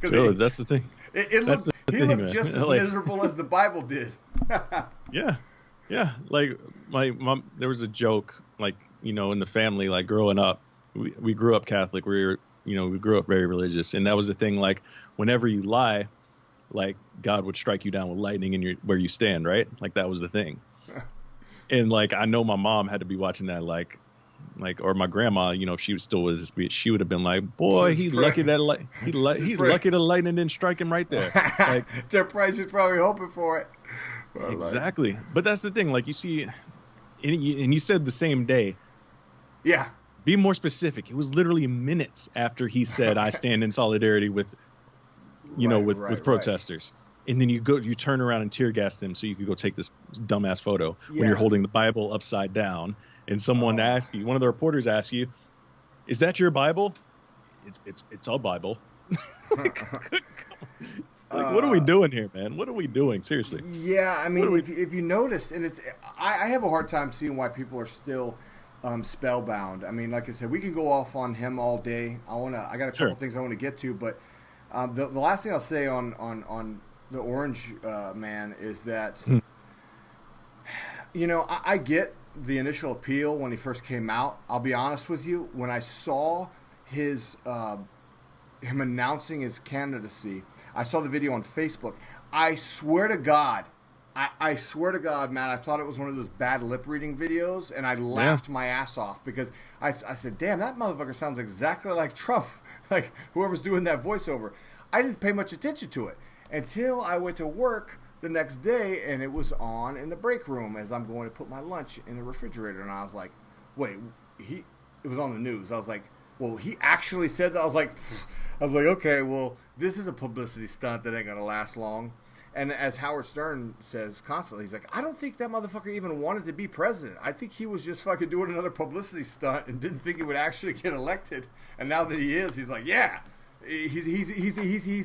Dude, that's the thing. He looked just as miserable as the Bible did. Yeah. Like my mom, there was a joke, like, in the family, like growing up, we grew up Catholic. We grew up very religious. And that was the thing. Like whenever you lie, like God would strike you down with lightning in where you stand. Right. Like that was the thing. And like, I know my mom had to be watching that, like, or my grandma, if she was still with us, she would have been like, boy, he's lucky that he's lucky the lightning didn't strike him right there. Like, it's a price he's probably hoping for it. Exactly. But that's the thing. Like you see, and you said the same day. Yeah. Be more specific. It was literally minutes after he said, I stand in solidarity with, with protesters. Right. And then you turn around and tear gas them so you could go take this dumbass photo when you're holding the Bible upside down. And someone asks you, one of the reporters asks you, is that your Bible? It's a Bible. Like, what are we doing here, man? What are we doing? Seriously. Yeah, I mean, if you notice, and I have a hard time seeing why people are still spellbound. I mean, like I said, we can go off on him all day. I got a couple things I want to get to, but the last thing I'll say on the Orange Man is that, I get the initial appeal when he first came out. I'll be honest with you, when I saw him announcing his candidacy, I saw the video on Facebook. I swear to God, Matt, I thought it was one of those bad lip reading videos, and I laughed my ass off because I said, damn, that motherfucker sounds exactly like Trump, like whoever's doing that voiceover. I didn't pay much attention to it until I went to work the next day, and it was on in the break room as I'm going to put my lunch in the refrigerator, and I was like, wait, it was on the news. I was like, well, he actually said that? I was like, okay, well, this is a publicity stunt that ain't gonna last long. And as Howard Stern says constantly, he's like, I don't think that motherfucker even wanted to be president. I think he was just fucking doing another publicity stunt and didn't think he would actually get elected. And now that he is, he's like, yeah. He's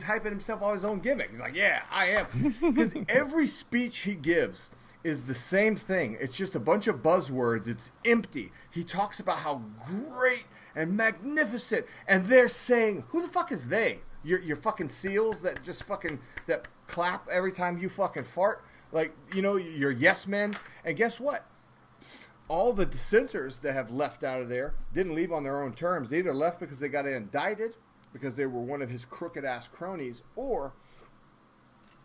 hyping himself on his own gimmick. He's like, yeah, I am. Because every speech he gives is the same thing. It's just a bunch of buzzwords. It's empty. He talks about how great and magnificent, and they're saying, who the fuck is they? Your fucking seals that just fucking that clap every time you fucking fart? Like, your yes men. And guess what? All the dissenters that have left out of there didn't leave on their own terms. They either left because they got indicted, because they were one of his crooked-ass cronies, or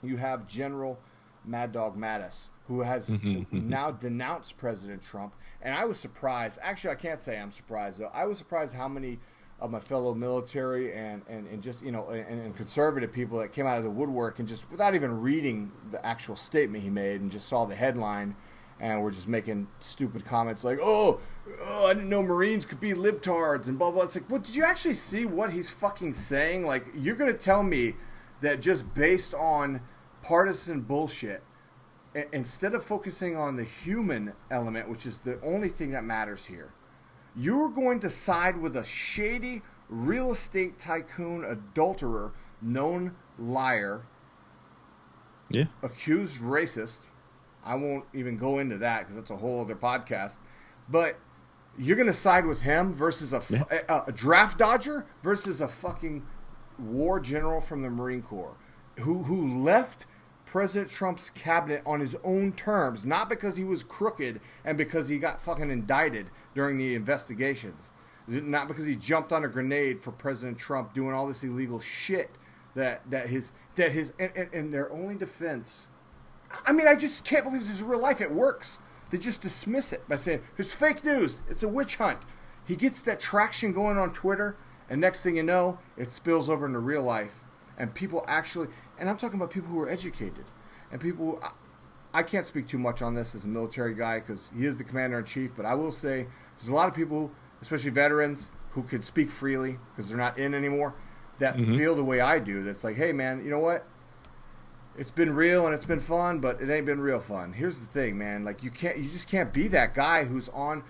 you have General Mad Dog Mattis, who has now denounced President Trump. And I was surprised. Actually, I can't say I'm surprised, though. I was surprised how many of my fellow military and just, and conservative people that came out of the woodwork and just, without even reading the actual statement he made, and just saw the headline and were just making stupid comments like, oh, I didn't know Marines could be libtards and blah, blah. It's like, well, did you actually see what he's fucking saying? Like, you're going to tell me that just based on partisan bullshit, instead of focusing on the human element, which is the only thing that matters here, you're going to side with a shady real estate tycoon, adulterer, known liar, accused racist. I won't even go into that because that's a whole other podcast. But You're going to side with him versus a draft dodger versus a fucking war general from the Marine Corps who left President Trump's cabinet on his own terms, not because he was crooked and because he got fucking indicted during the investigations, not because he jumped on a grenade for President Trump doing all this illegal shit that his and their only defense. I mean, I just can't believe this is real life. It works. They just dismiss it by saying it's fake news. It's a witch hunt. He gets that traction going on Twitter, and next thing you know, it spills over into real life, and people actually. And I'm talking about people who are educated, and people. I can't speak too much on this as a military guy because he is the commander-in-chief, but I will say there's a lot of people, especially veterans, who could speak freely because they're not in anymore, that feel the way I do. That's like, hey, man, you know what? It's been real and it's been fun, but it ain't been real fun. Here's the thing, man. Like, you just can't be that guy who's on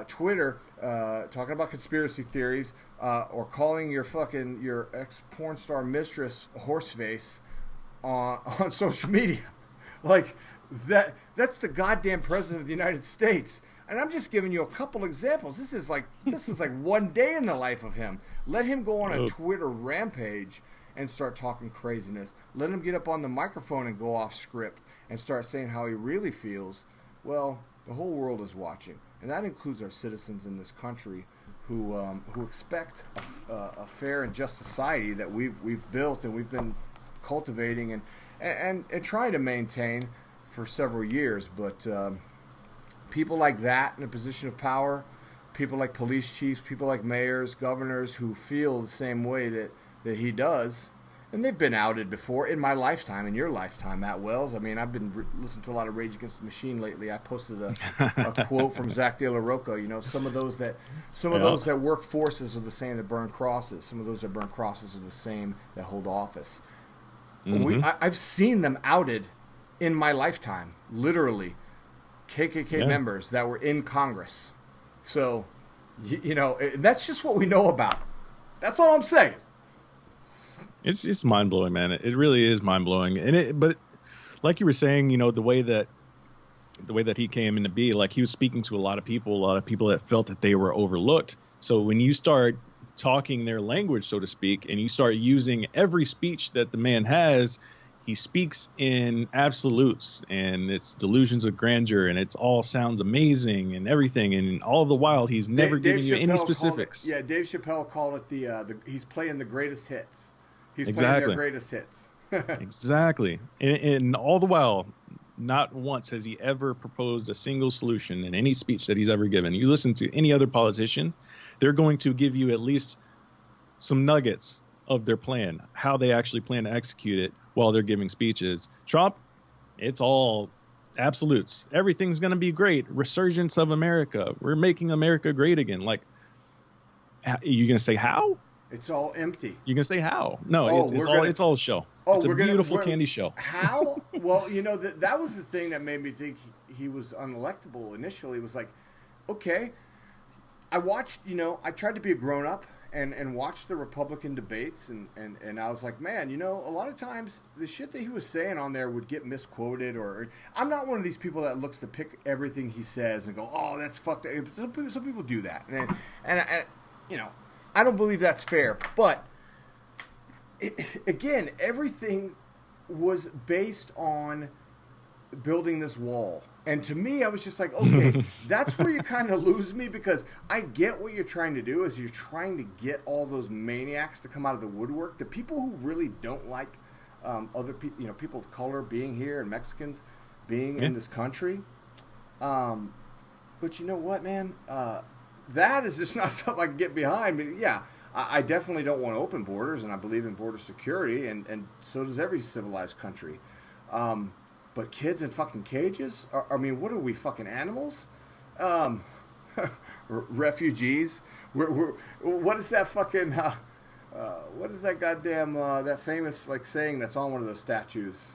Twitter talking about conspiracy theories or calling your ex-porn star mistress horseface on social media. Like, that's the goddamn president of the United States. And I'm just giving you a couple examples. This is like one day in the life of him. Let him go on a Twitter rampage and start talking craziness. Let him get up on the microphone and go off script and start saying how he really feels. Well, the whole world is watching, and that includes our citizens in this country who expect a fair and just society that we've built and we've been cultivating and trying to maintain for several years. But people like that in a position of power, people like police chiefs, people like mayors, governors who feel the same way that he does, and they've been outed before in my lifetime, in your lifetime, Matt Wells. I mean, I've been listening to a lot of Rage Against the Machine lately. I posted a quote from Zach De La Rocca. You know, some of those that work forces are the same that burn crosses. Some of those that burn crosses are the same that hold office. I've seen them outed in my lifetime, literally. KKK members that were in Congress. So, you know, that's just what we know about. That's all I'm saying. It's mind blowing, man. It really is mind blowing. But like you were saying, you know, the way that he came into be, like he was speaking to a lot of people that felt that they were overlooked. So when you start talking their language, so to speak, and you start using every speech that the man has, he speaks in absolutes and it's delusions of grandeur and it's all sounds amazing and everything. And all the while, he's never giving you any specifics. Dave Chappelle called it the he's playing the greatest hits. He's playing their greatest hits. Exactly. And all the while, not once has he ever proposed a single solution in any speech that he's ever given. You listen to any other politician, they're going to give you at least some nuggets of their plan, how they actually plan to execute it while they're giving speeches. Trump, it's all absolutes. Everything's going to be great. Resurgence of America. We're making America great again. Like, you going to say how? It's all empty. You can say how? No, it's all a show. It's a beautiful candy show. How? Well, you know, that was the thing that made me think he was unelectable initially. Was like, okay, I watched, you know, I tried to be a grown up and watched the Republican debates and I was like, man, you know, a lot of times the shit that he was saying on there would get misquoted, or I'm not one of these people that looks to pick everything he says and go, oh, that's fucked up. Some people do that, and you know, I don't believe that's fair. But again, everything was based on building this wall. And to me, I was just like, okay, that's where you kind of lose me, because I get what you're trying to do is you're trying to get all those maniacs to come out of the woodwork. The people who really don't like other people, you know, people of color being here and Mexicans being in this country. But you know what, man? That is just not something I can get behind. But yeah, I definitely don't want open borders, and I believe in border security, and so does every civilized country. But kids in fucking cages? I mean, what are we, fucking animals? Refugees? What is that fucking... what is that goddamn... that famous, like, saying that's on one of those statues?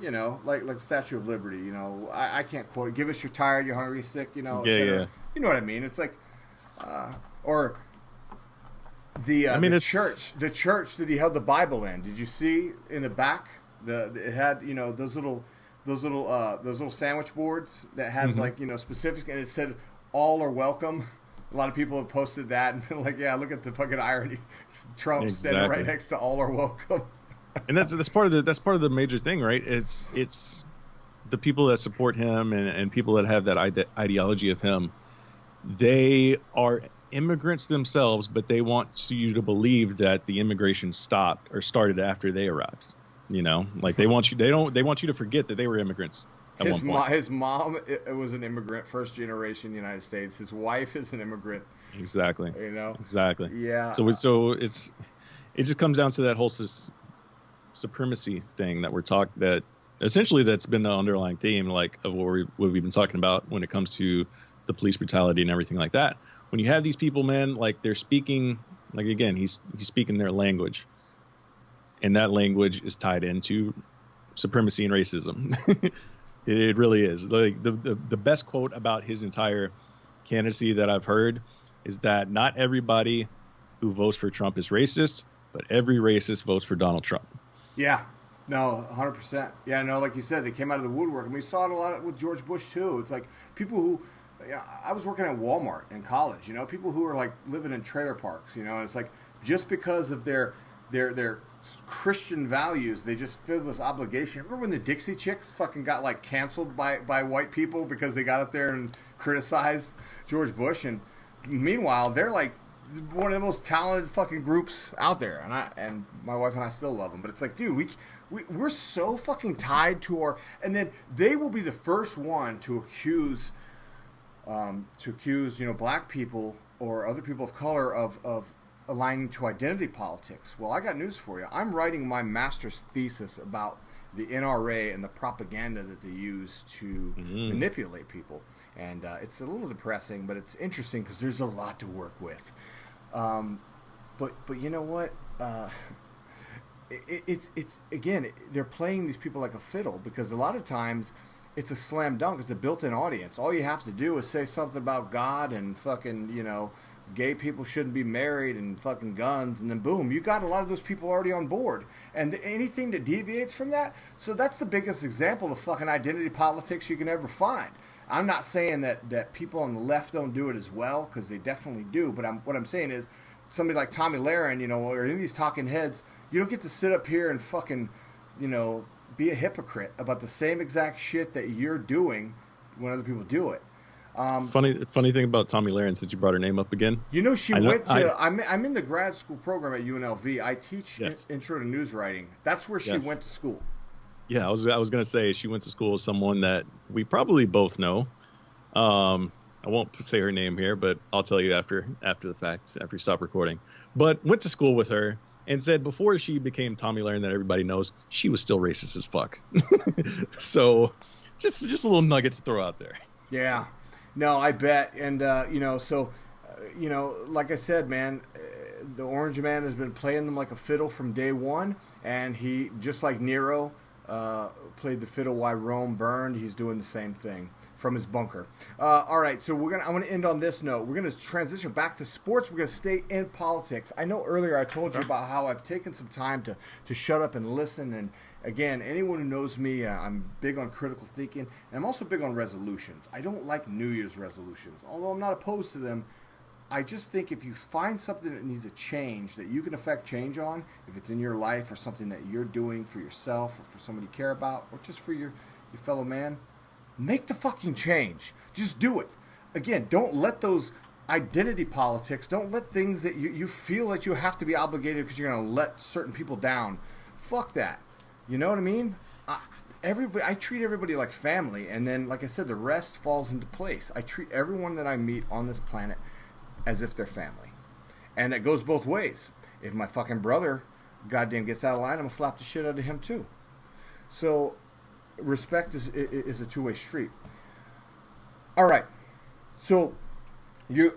You know, like the Statue of Liberty, you know. I can't quote it. Give us you're tired, you're hungry, sick, you know. Yeah. You know what I mean? It's like... or... The church that he held the Bible in. Did you see in the back? It had, you know, those little sandwich boards that has like, you know, specifics, and it said all are welcome. A lot of people have posted that and been like, yeah, look at the fucking irony. It's Trump standing right next to all are welcome. And that's part of the major thing, right? It's the people that support him and people that have that ideology of him. They are immigrants themselves, but they want you to believe that the immigration stopped or started after they arrived. You know, like they want you to forget that they were immigrants at one point. His mom was an immigrant, first generation United States. His wife is an immigrant. Exactly. You know. Exactly. Yeah. So it just comes down to that whole supremacy thing that we're talking, that essentially that's been the underlying theme, like of what we've been talking about when it comes to the police brutality and everything like that. When you have these people, man, like they're speaking, like again, he's speaking their language, and that language is tied into supremacy and racism. It really is. Like the best quote about his entire candidacy that I've heard is that not everybody who votes for Trump is racist, but every racist votes for Donald Trump. Yeah. No, 100%. Yeah, no, like you said, they came out of the woodwork. And we saw it a lot with George Bush, too. It's like people who, I was working at Walmart in college, you know, people who are like living in trailer parks, you know, and it's like just because of their Christian values, they just feel this obligation. Remember when the Dixie Chicks fucking got like canceled by white people because they got up there and criticized George Bush? And meanwhile, they're like one of the most talented fucking groups out there. And my wife and I still love them. But it's like, dude, we're so fucking tied to our, and then they will be the first one to accuse black people or other people of color of aligning to identity politics. Well, I got news for you. I'm writing my master's thesis about the NRA and the propaganda that they use to manipulate people. And it's a little depressing, but it's interesting because there's a lot to work with. But you know what? It's again, they're playing these people like a fiddle, because a lot of times it's a slam dunk. It's a built-in audience. All you have to do is say something about God and fucking, gay people shouldn't be married and fucking guns, and then boom, you got a lot of those people already on board. And anything that deviates from that, so that's the biggest example of fucking identity politics you can ever find. I'm not saying that people on the left don't do it as well, because they definitely do, but what I'm saying is somebody like Tommy Lahren, or any of these talking heads, you don't get to sit up here and fucking, be a hypocrite about the same exact shit that you're doing when other people do it. Funny thing about Tommy Lahren, since you brought her name up again. I'm in the grad school program at UNLV. I teach intro to news writing. That's where she went to school. Yeah, I was going to say she went to school with someone that we probably both know. I won't say her name here, but I'll tell you after the fact, after we stop recording. But went to school with her and said before she became Tommy Lahren that everybody knows, she was still racist as fuck. So just a little nugget to throw out there. Yeah. No, I bet. And, like I said, man, the Orange Man has been playing them like a fiddle from day one. And he, just like Nero, played the fiddle while Rome burned, he's doing the same thing from his bunker. All right, so I'm going to end on this note. We're going to transition back to sports. We're going to stay in politics. I know earlier I told you about how I've taken some time to shut up and listen. And again, anyone who knows me, I'm big on critical thinking, and I'm also big on resolutions. I don't like New Year's resolutions, although I'm not opposed to them. I just think if you find something that needs a change, that you can affect change on, if it's in your life or something that you're doing for yourself or for somebody you care about or just for your fellow man, make the fucking change. Just do it. Again, don't let those identity politics, don't let things that you feel that you have to be obligated because you're going to let certain people down. Fuck that. You know what I mean? I treat everybody like family, and then, like I said, the rest falls into place. I treat everyone that I meet on this planet as if they're family. And it goes both ways. If my fucking brother goddamn gets out of line, I'm going to slap the shit out of him too. So respect is a two-way street. All right. So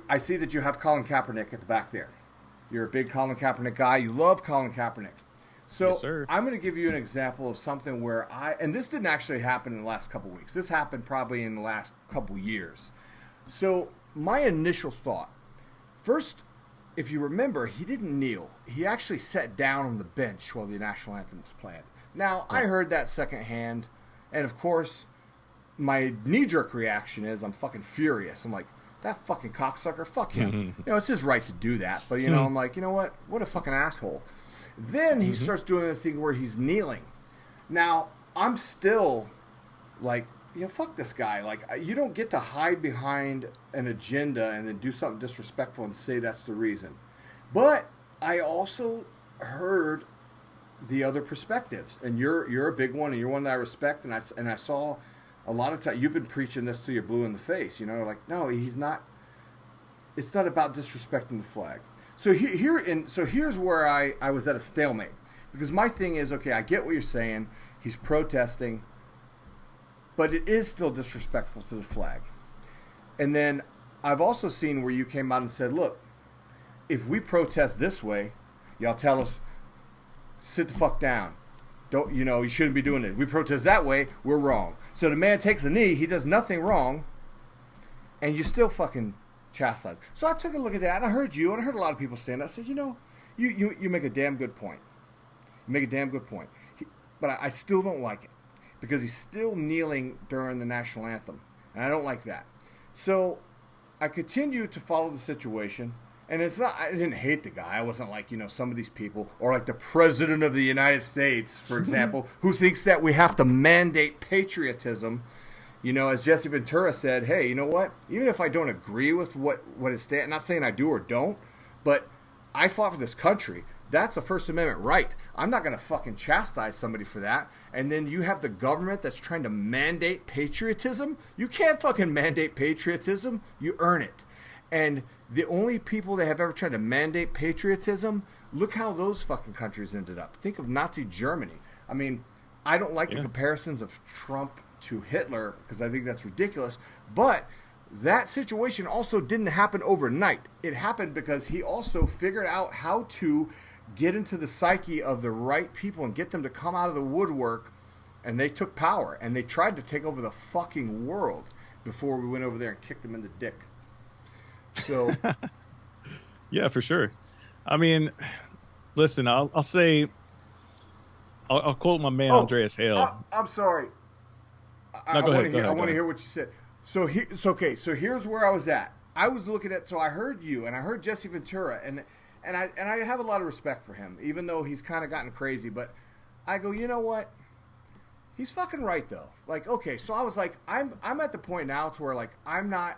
I see that you have Colin Kaepernick at the back there. You're a big Colin Kaepernick guy. You love Colin Kaepernick. So yes, sir. I'm going to give you an example of something where and this didn't actually happen in the last couple weeks. This happened probably in the last couple years. So my initial thought, first, if you remember, he didn't kneel. He actually sat down on the bench while the national anthem was playing. Now, I heard that secondhand, and of course, my knee-jerk reaction is I'm fucking furious. I'm like, that fucking cocksucker, fuck him. It's his right to do that. But, I'm like, you know what a fucking asshole. Then he starts doing the thing where he's kneeling. Now, I'm still like, fuck this guy. Like, you don't get to hide behind an agenda and then do something disrespectful and say that's the reason. But I also heard the other perspectives, and you're a big one, and you're one that I respect, and I saw a lot of time you've been preaching this till you're blue in the face. Like, no, he's not. It's not about disrespecting the flag. So here's where I was at a stalemate, because my thing is, okay, I get what you're saying. He's protesting, but it is still disrespectful to the flag. And then I've also seen where you came out and said, look, if we protest this way, y'all tell us, sit the fuck down. Don't, you shouldn't be doing it. We protest that way, we're wrong. So the man takes a knee, he does nothing wrong, and you still fucking chastise. So I took a look at that, and I heard you, and I heard a lot of people saying that. I said, you make a damn good point. You make a damn good point. But I still don't like it, because he's still kneeling during the national anthem, and I don't like that. So I continued to follow the situation. And it's not, I didn't hate the guy. I wasn't like, some of these people, or like the president of the United States, for example, who thinks that we have to mandate patriotism. As Jesse Ventura said, hey, you know what? Even if I don't agree with what is stated, not saying I do or don't, but I fought for this country. That's a First Amendment right. I'm not going to fucking chastise somebody for that. And then you have the government that's trying to mandate patriotism. You can't fucking mandate patriotism. You earn it. And the only people that have ever tried to mandate patriotism, look how those fucking countries ended up. Think of Nazi Germany. I mean, I don't like the comparisons of Trump to Hitler, because I think that's ridiculous. But that situation also didn't happen overnight. It happened because he also figured out how to get into the psyche of the right people and get them to come out of the woodwork, and they took power. And they tried to take over the fucking world before we went over there and kicked them in the dick. So, yeah, for sure. I mean, listen, I'll say, I'll quote my man Andreas Hale. I'm sorry. I want to hear what you said. So here's where I was at. I was looking at. So I heard you, and I heard Jesse Ventura, and I have a lot of respect for him, even though he's kind of gotten crazy. But I go, you know what? He's fucking right though. Like, okay, so I was like, I'm at the point now to where like I'm not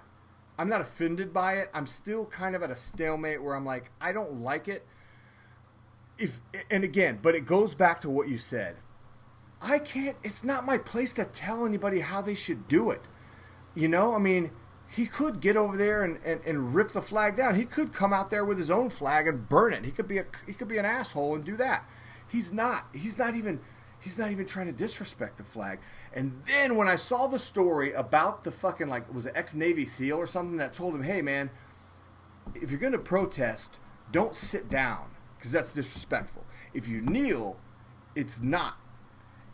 offended by it. I'm still kind of at a stalemate where I'm like, I don't like it. But it goes back to what you said. It's not my place to tell anybody how they should do it. I mean, he could get over there and rip the flag down. He could come out there with his own flag and burn it. He could be an asshole and do that. He's not even trying to disrespect the flag. And then when I saw the story about the fucking, like, was it ex-Navy SEAL or something that told him, hey, man, if you're going to protest, don't sit down, because that's disrespectful. If you kneel, it's not.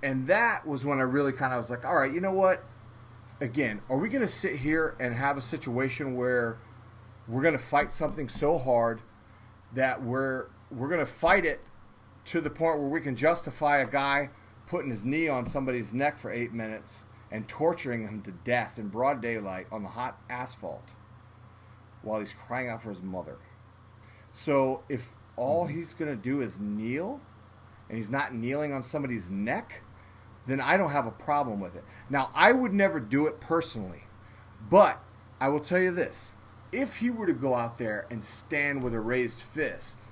And that was when I really kind of was like, all right, you know what? Again, are we going to sit here and have a situation where we're going to fight something so hard that we're going to fight it to the point where we can justify a guy putting his knee on somebody's neck for 8 minutes and torturing him to death in broad daylight on the hot asphalt while he's crying out for his mother? So if all he's going to do is kneel, and he's not kneeling on somebody's neck, then I don't have a problem with it. Now, I would never do it personally, but I will tell you this. If he were to go out there and stand with a raised fist,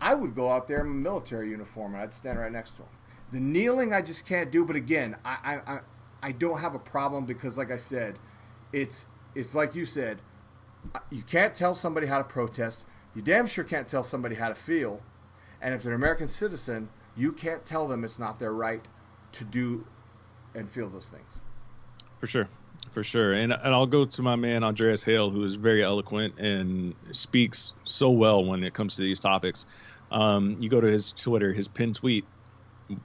I would go out there in a military uniform and I'd stand right next to him. The kneeling I just can't do, but again, I don't have a problem because, like I said, it's like you said, you can't tell somebody how to protest. You damn sure can't tell somebody how to feel. And if they're an American citizen, you can't tell them it's not their right to do and feel those things. For sure. And I'll go to my man Andreas Hale, who is very eloquent and speaks so well when it comes to these topics. You go to his Twitter, his pinned tweet,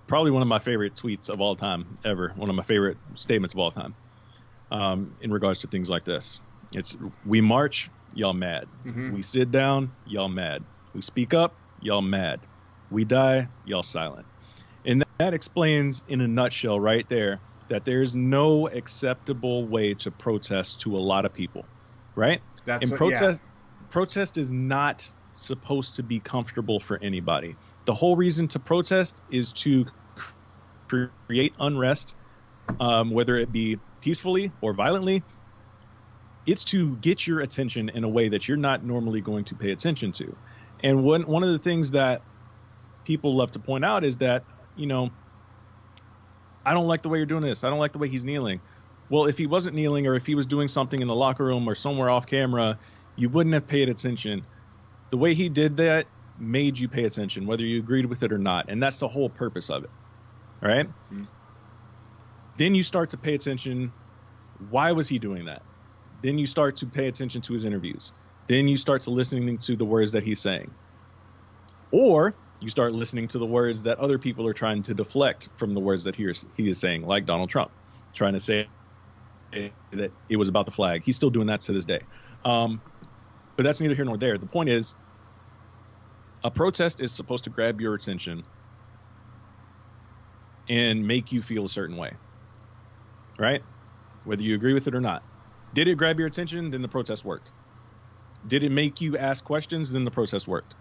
probably one of my favorite tweets of all time ever, one of my favorite statements of all time, in regards to things like this. It's, we march, y'all mad. Mm-hmm. We sit down, y'all mad. We speak up, y'all mad. We die, y'all silent. And that explains in a nutshell right there that there's no acceptable way to protest to a lot of people. right? That's And what, protest is not supposed to be comfortable for anybody. The whole reason to protest is to create unrest, whether it be peacefully or violently. It's to get your attention in a way that you're not normally going to pay attention to. And one of the things that people love to point out is that, you know, I don't like the way you're doing this. I don't like the way he's kneeling. Well, if he wasn't kneeling, or if he was doing something in the locker room or somewhere off camera, you wouldn't have paid attention. The way he did that made you pay attention, whether you agreed with it or not. And that's the whole purpose of it. Right? Mm-hmm. Then you start to pay attention. Why was he doing that? Then you start to pay attention to his interviews. Then you start to listening to the words that he's saying. Or you start listening to the words that other people are trying to deflect from the words that he is saying, like Donald Trump, trying to say that it was about the flag. He's still doing that to this day. But that's neither here nor there. The point is, a protest is supposed to grab your attention and make you feel a certain way, right? Whether you agree with it or not. Did it grab your attention? Then the protest worked. Did it make you ask questions? Then the protest worked.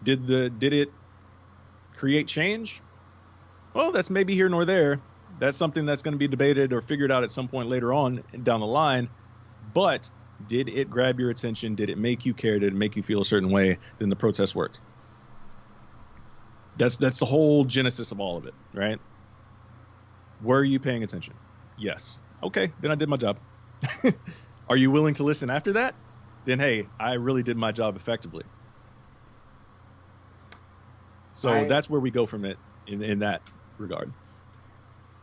Did it create change? Well, that's maybe here nor there. That's something that's going to be debated or figured out at some point later on down the line. But did it grab your attention? Did it make you care? Did it make you feel a certain way? Then the protest worked. That's the whole genesis of all of it, right? Were you paying attention? Yes. Okay, then I did my job. Are you willing to listen after that? Then, hey, I really did my job effectively. So that's where we go from it in that regard.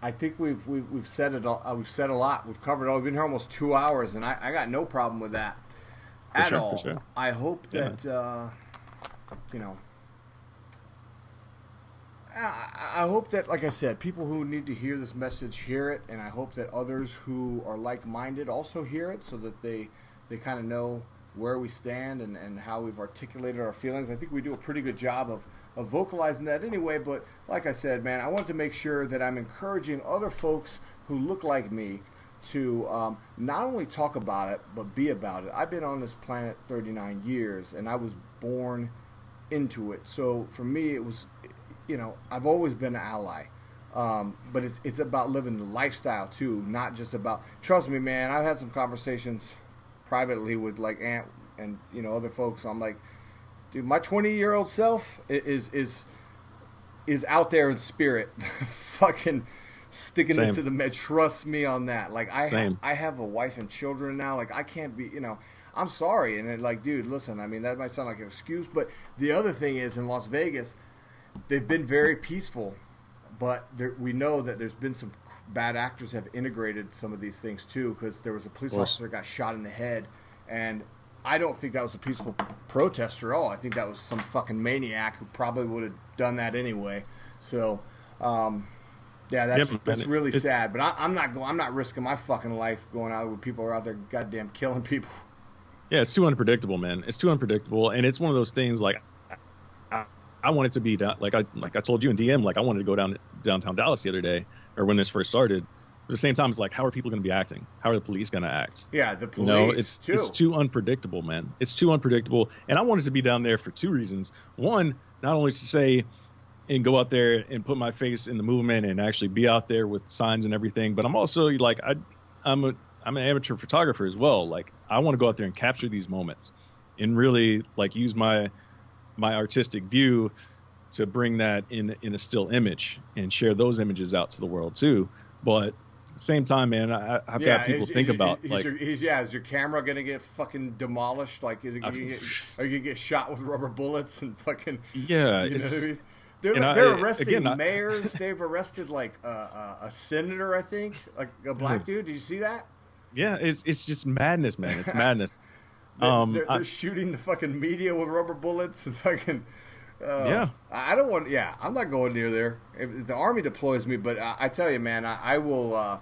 I think we've said it all. We've said a lot. We've covered it all. We've been here almost 2 hours, and I got no problem with that at all. For sure. I hope that you know. I hope that, like I said, people who need to hear this message hear it, and I hope that others who are like-minded also hear it, so that they kind of know where we stand and how we've articulated our feelings. I think we do a pretty good job of vocalizing that anyway, but like I said, man, I want to make sure that I'm encouraging other folks who look like me to not only talk about it, but be about it. I've been on this planet 39 years, and I was born into it. So for me, it was, you know, I've always been an ally. But it's about living the lifestyle too, not just about, trust me, man, I've had some conversations privately with like Ant and, you know, other folks. I'm like, dude, my 20-year-old self is out there in spirit, fucking sticking Same. it to the med. Trust me on that. Like I have a wife and children now. Like I can't be, you know, I'm sorry. And then, like, dude, listen, I mean, that might sound like an excuse, but the other thing is in Las Vegas, they've been very peaceful, but we know that there's been some bad actors have integrated some of these things too, because there was a police officer that got shot in the head, and I don't think that was a peaceful protester at all. I think that was some fucking maniac who probably would have done that anyway. So, that's really sad. But I'm not risking my fucking life going out with people who are out there goddamn killing people. Yeah, it's too unpredictable, man. It's too unpredictable, and it's one of those things like I wanted to be like I told you in DM, like I wanted to go downtown Dallas the other day, or when this first started. At the same time, it's like, how are people going to be acting? How are the police going to act? Yeah, the police. You know, it's too unpredictable, man. It's too unpredictable, and I wanted to be down there for two reasons. One, not only to say and go out there and put my face in the movement and actually be out there with signs and everything, but I'm also like I'm an amateur photographer as well. Like I want to go out there and capture these moments and really like use my artistic view to bring that in a still image and share those images out to the world too. But at the same time, man, I've got people think about like, is your camera gonna get fucking demolished? Like, are you gonna get shot with rubber bullets and fucking? Yeah, you know what I mean? They're arresting mayors. They've arrested like a senator, I think, like a black dude. Did you see that? Yeah, it's just madness, man. It's madness. They're shooting the fucking media with rubber bullets and fucking. Yeah. I don't want. Yeah, I'm not going near there. If the army deploys me, but I tell you, man, I will.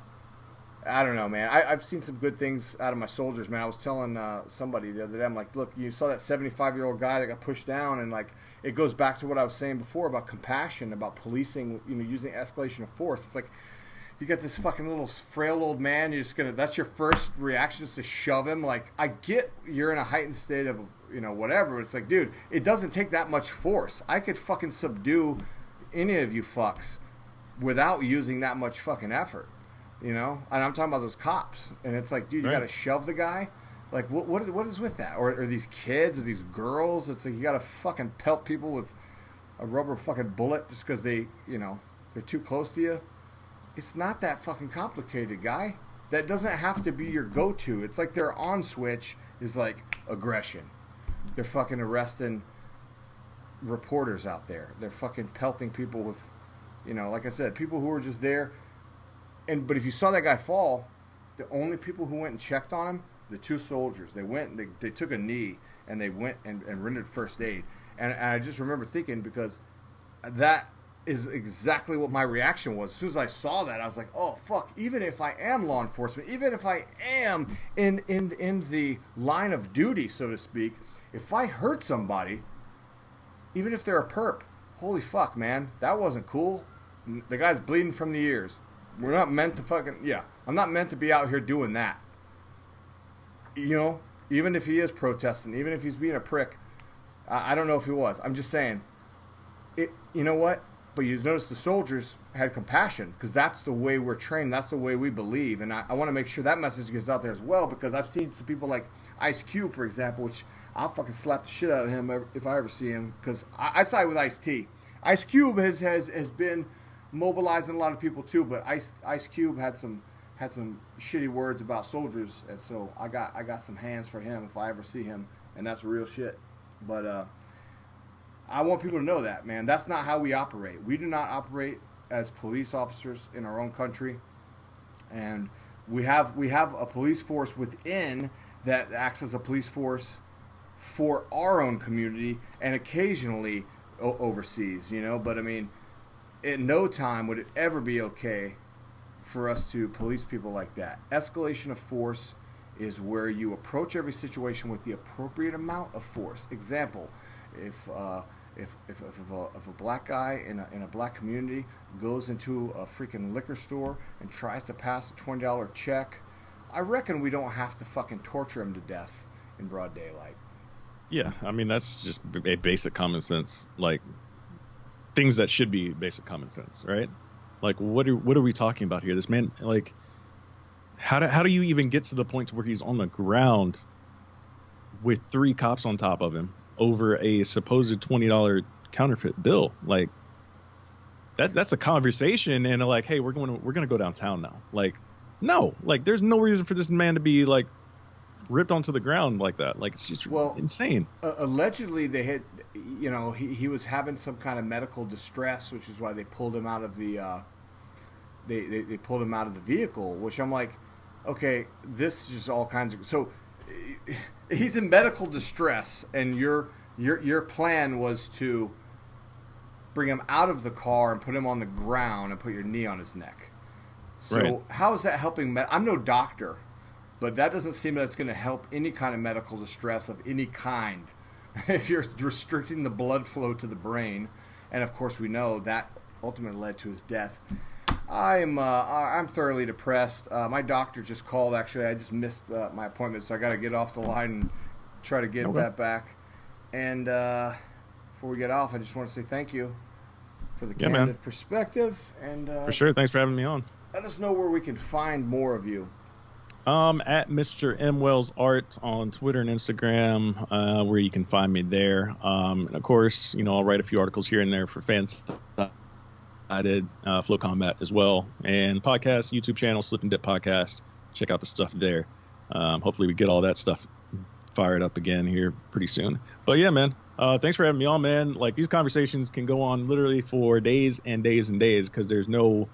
I don't know, man. I've seen some good things out of my soldiers, man. I was telling somebody the other day, I'm like, look, you saw that 75-year-old guy that got pushed down, and like, it goes back to what I was saying before about compassion, about policing, you know, using escalation of force. It's like, you got this fucking little frail old man. You're just gonna. That's your first reaction is to shove him. Like, I get you're in a heightened state of, you know, whatever. But it's like, dude, it doesn't take that much force. I could fucking subdue any of you fucks without using that much fucking effort. You know, and I'm talking about those cops. And it's like, dude, you got to shove the guy. Like, what is with that? Or these kids or these girls? It's like you got to fucking pelt people with a rubber fucking bullet just because they, you know, they're too close to you. It's not that fucking complicated, guy. That doesn't have to be your go-to. It's like their on switch is like aggression. They're fucking arresting reporters out there. They're fucking pelting people with, you know, like I said, people who are just there. But if you saw that guy fall, the only people who went and checked on him, the two soldiers. They went and they took a knee and they went and rendered first aid. And I just remember thinking, because that is exactly what my reaction was. As soon as I saw that, I was like, oh, fuck, even if I am law enforcement, even if I am in the line of duty, so to speak, if I hurt somebody, even if they're a perp, holy fuck, man, that wasn't cool. The guy's bleeding from the ears. We're not meant to fucking, I'm not meant to be out here doing that. You know, even if he is protesting, even if he's being a prick, I don't know if he was. I'm just saying, you know what? But you notice the soldiers had compassion, because that's the way we're trained. That's the way we believe. And I want to make sure that message gets out there as well, because I've seen some people like Ice Cube, for example, which I'll fucking slap the shit out of him if I ever see him, because I side with Ice-T. Ice Cube has been mobilizing a lot of people too, but Ice Cube had some shitty words about soldiers, and so I got some hands for him if I ever see him, and that's real shit. But I want people to know that, man. That's not how we operate. We do not operate as police officers in our own country, and we have a police force within that acts as a police force for our own community and occasionally overseas, you know. But I mean, at no time would it ever be okay for us to police people like that. Escalation of force is where you approach every situation with the appropriate amount of force. Example, if a black guy in a black community goes into a freaking liquor store and tries to pass a $20 check, I reckon we don't have to fucking torture him to death in broad daylight. Yeah, I mean, that's just a basic common sense, like, things that should be basic common sense, right? Like, what are we talking about here? This man, like, how do you even get to the point to where he's on the ground with 3 cops on top of him over a supposed $20 counterfeit bill? Like, that's a conversation, and like, hey, we're gonna go downtown now. Like, no, like, there's no reason for this man to be like ripped onto the ground like that. Like, it's just insane. Allegedly, they had, you know, he was having some kind of medical distress, which is why they pulled him out of the they pulled him out of the vehicle. Which I'm like, okay, this is just all kinds of. So he's in medical distress, and your plan was to bring him out of the car and put him on the ground and put your knee on his neck. So right. How is that helping? I'm no doctor, but that doesn't seem that's going to help any kind of medical distress of any kind. If you're restricting the blood flow to the brain, and of course we know that ultimately led to his death. I'm thoroughly depressed. My doctor just called. Actually, I just missed my appointment, so I got to get off the line and try to get that back. And before we get off, I just want to say thank you for the candid perspective. And for sure, thanks for having me on. Let us know where we can find more of you. At Mr. M. Wells Art on Twitter and Instagram, where you can find me there. And of course, you know, I'll write a few articles here and there for Fansided, FloCombat as well, and podcast, YouTube channel, Slip and Dip Podcast. Check out the stuff there. Hopefully we get all that stuff fired up again here pretty soon. But yeah, man, thanks for having me on, man. Like, these conversations can go on literally for days and days and days, because there's no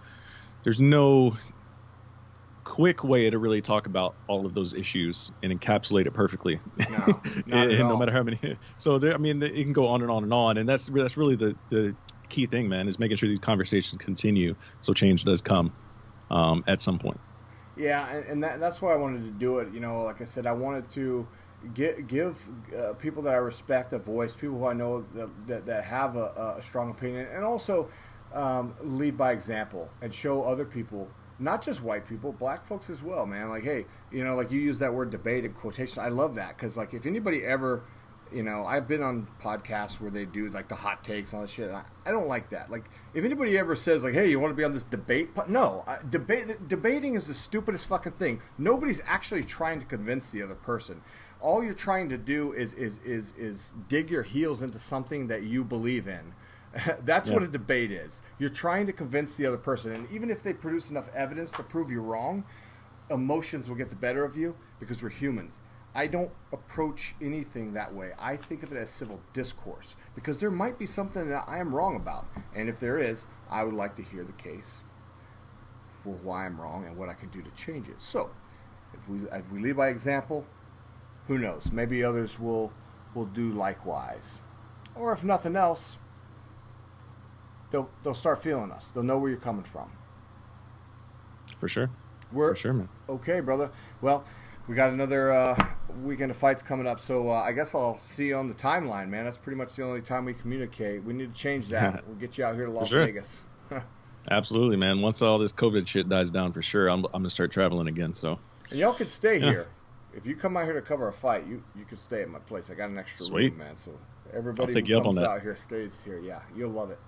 quick way to really talk about all of those issues and encapsulate it perfectly. No, not at all. No matter how many. So there, I mean, it can go on and on and on, and that's really the key thing, man, is making sure these conversations continue so change does come at some point. Yeah, and that's why I wanted to do it. You know, like I said, I wanted to give people that I respect a voice, people who I know that have a strong opinion, and also lead by example and show other people not just white people, black folks as well, man. Like, hey, like you use that word debate in quotation. I love that because, like, if anybody ever, I've been on podcasts where they do like the hot takes and all that shit. I don't like that. Like, if anybody ever says like, hey, you want to be on this debate? No, debating is the stupidest fucking thing. Nobody's actually trying to convince the other person. All you're trying to do is dig your heels into something that you believe in. That's what a debate is. You're trying to convince the other person, and even if they produce enough evidence to prove you wrong, emotions will get the better of you because we're humans. I don't approach anything that way. I think of it as civil discourse because there might be something that I am wrong about, and if there is, I would like to hear the case for why I'm wrong and what I can do to change it. So, if we lead by example, who knows? Maybe others will do likewise, or if nothing else, they'll start feeling us. They'll know where you're coming from. For sure. For sure, man. Okay, brother. Well, we got another weekend of fights coming up, so I guess I'll see you on the timeline, man. That's pretty much the only time we communicate. We need to change that. We'll get you out here to Las Vegas. Absolutely, man. Once all this COVID shit dies down, for sure, I'm gonna start traveling again. So. And y'all can stay here. If you come out here to cover a fight, you can stay at my place. I got an extra room, man. So everybody who comes out here stays here. Yeah, you'll love it.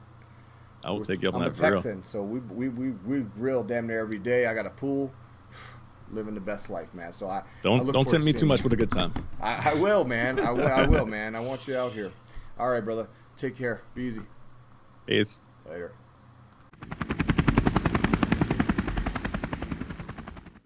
I will take you up on that. I'm a Texan, so we grill damn near every day. I got a pool, living the best life, man. So don't send me too much with a good time. I will, man. I will, man. I want you out here. All right, brother. Take care. Be easy. Peace. Later.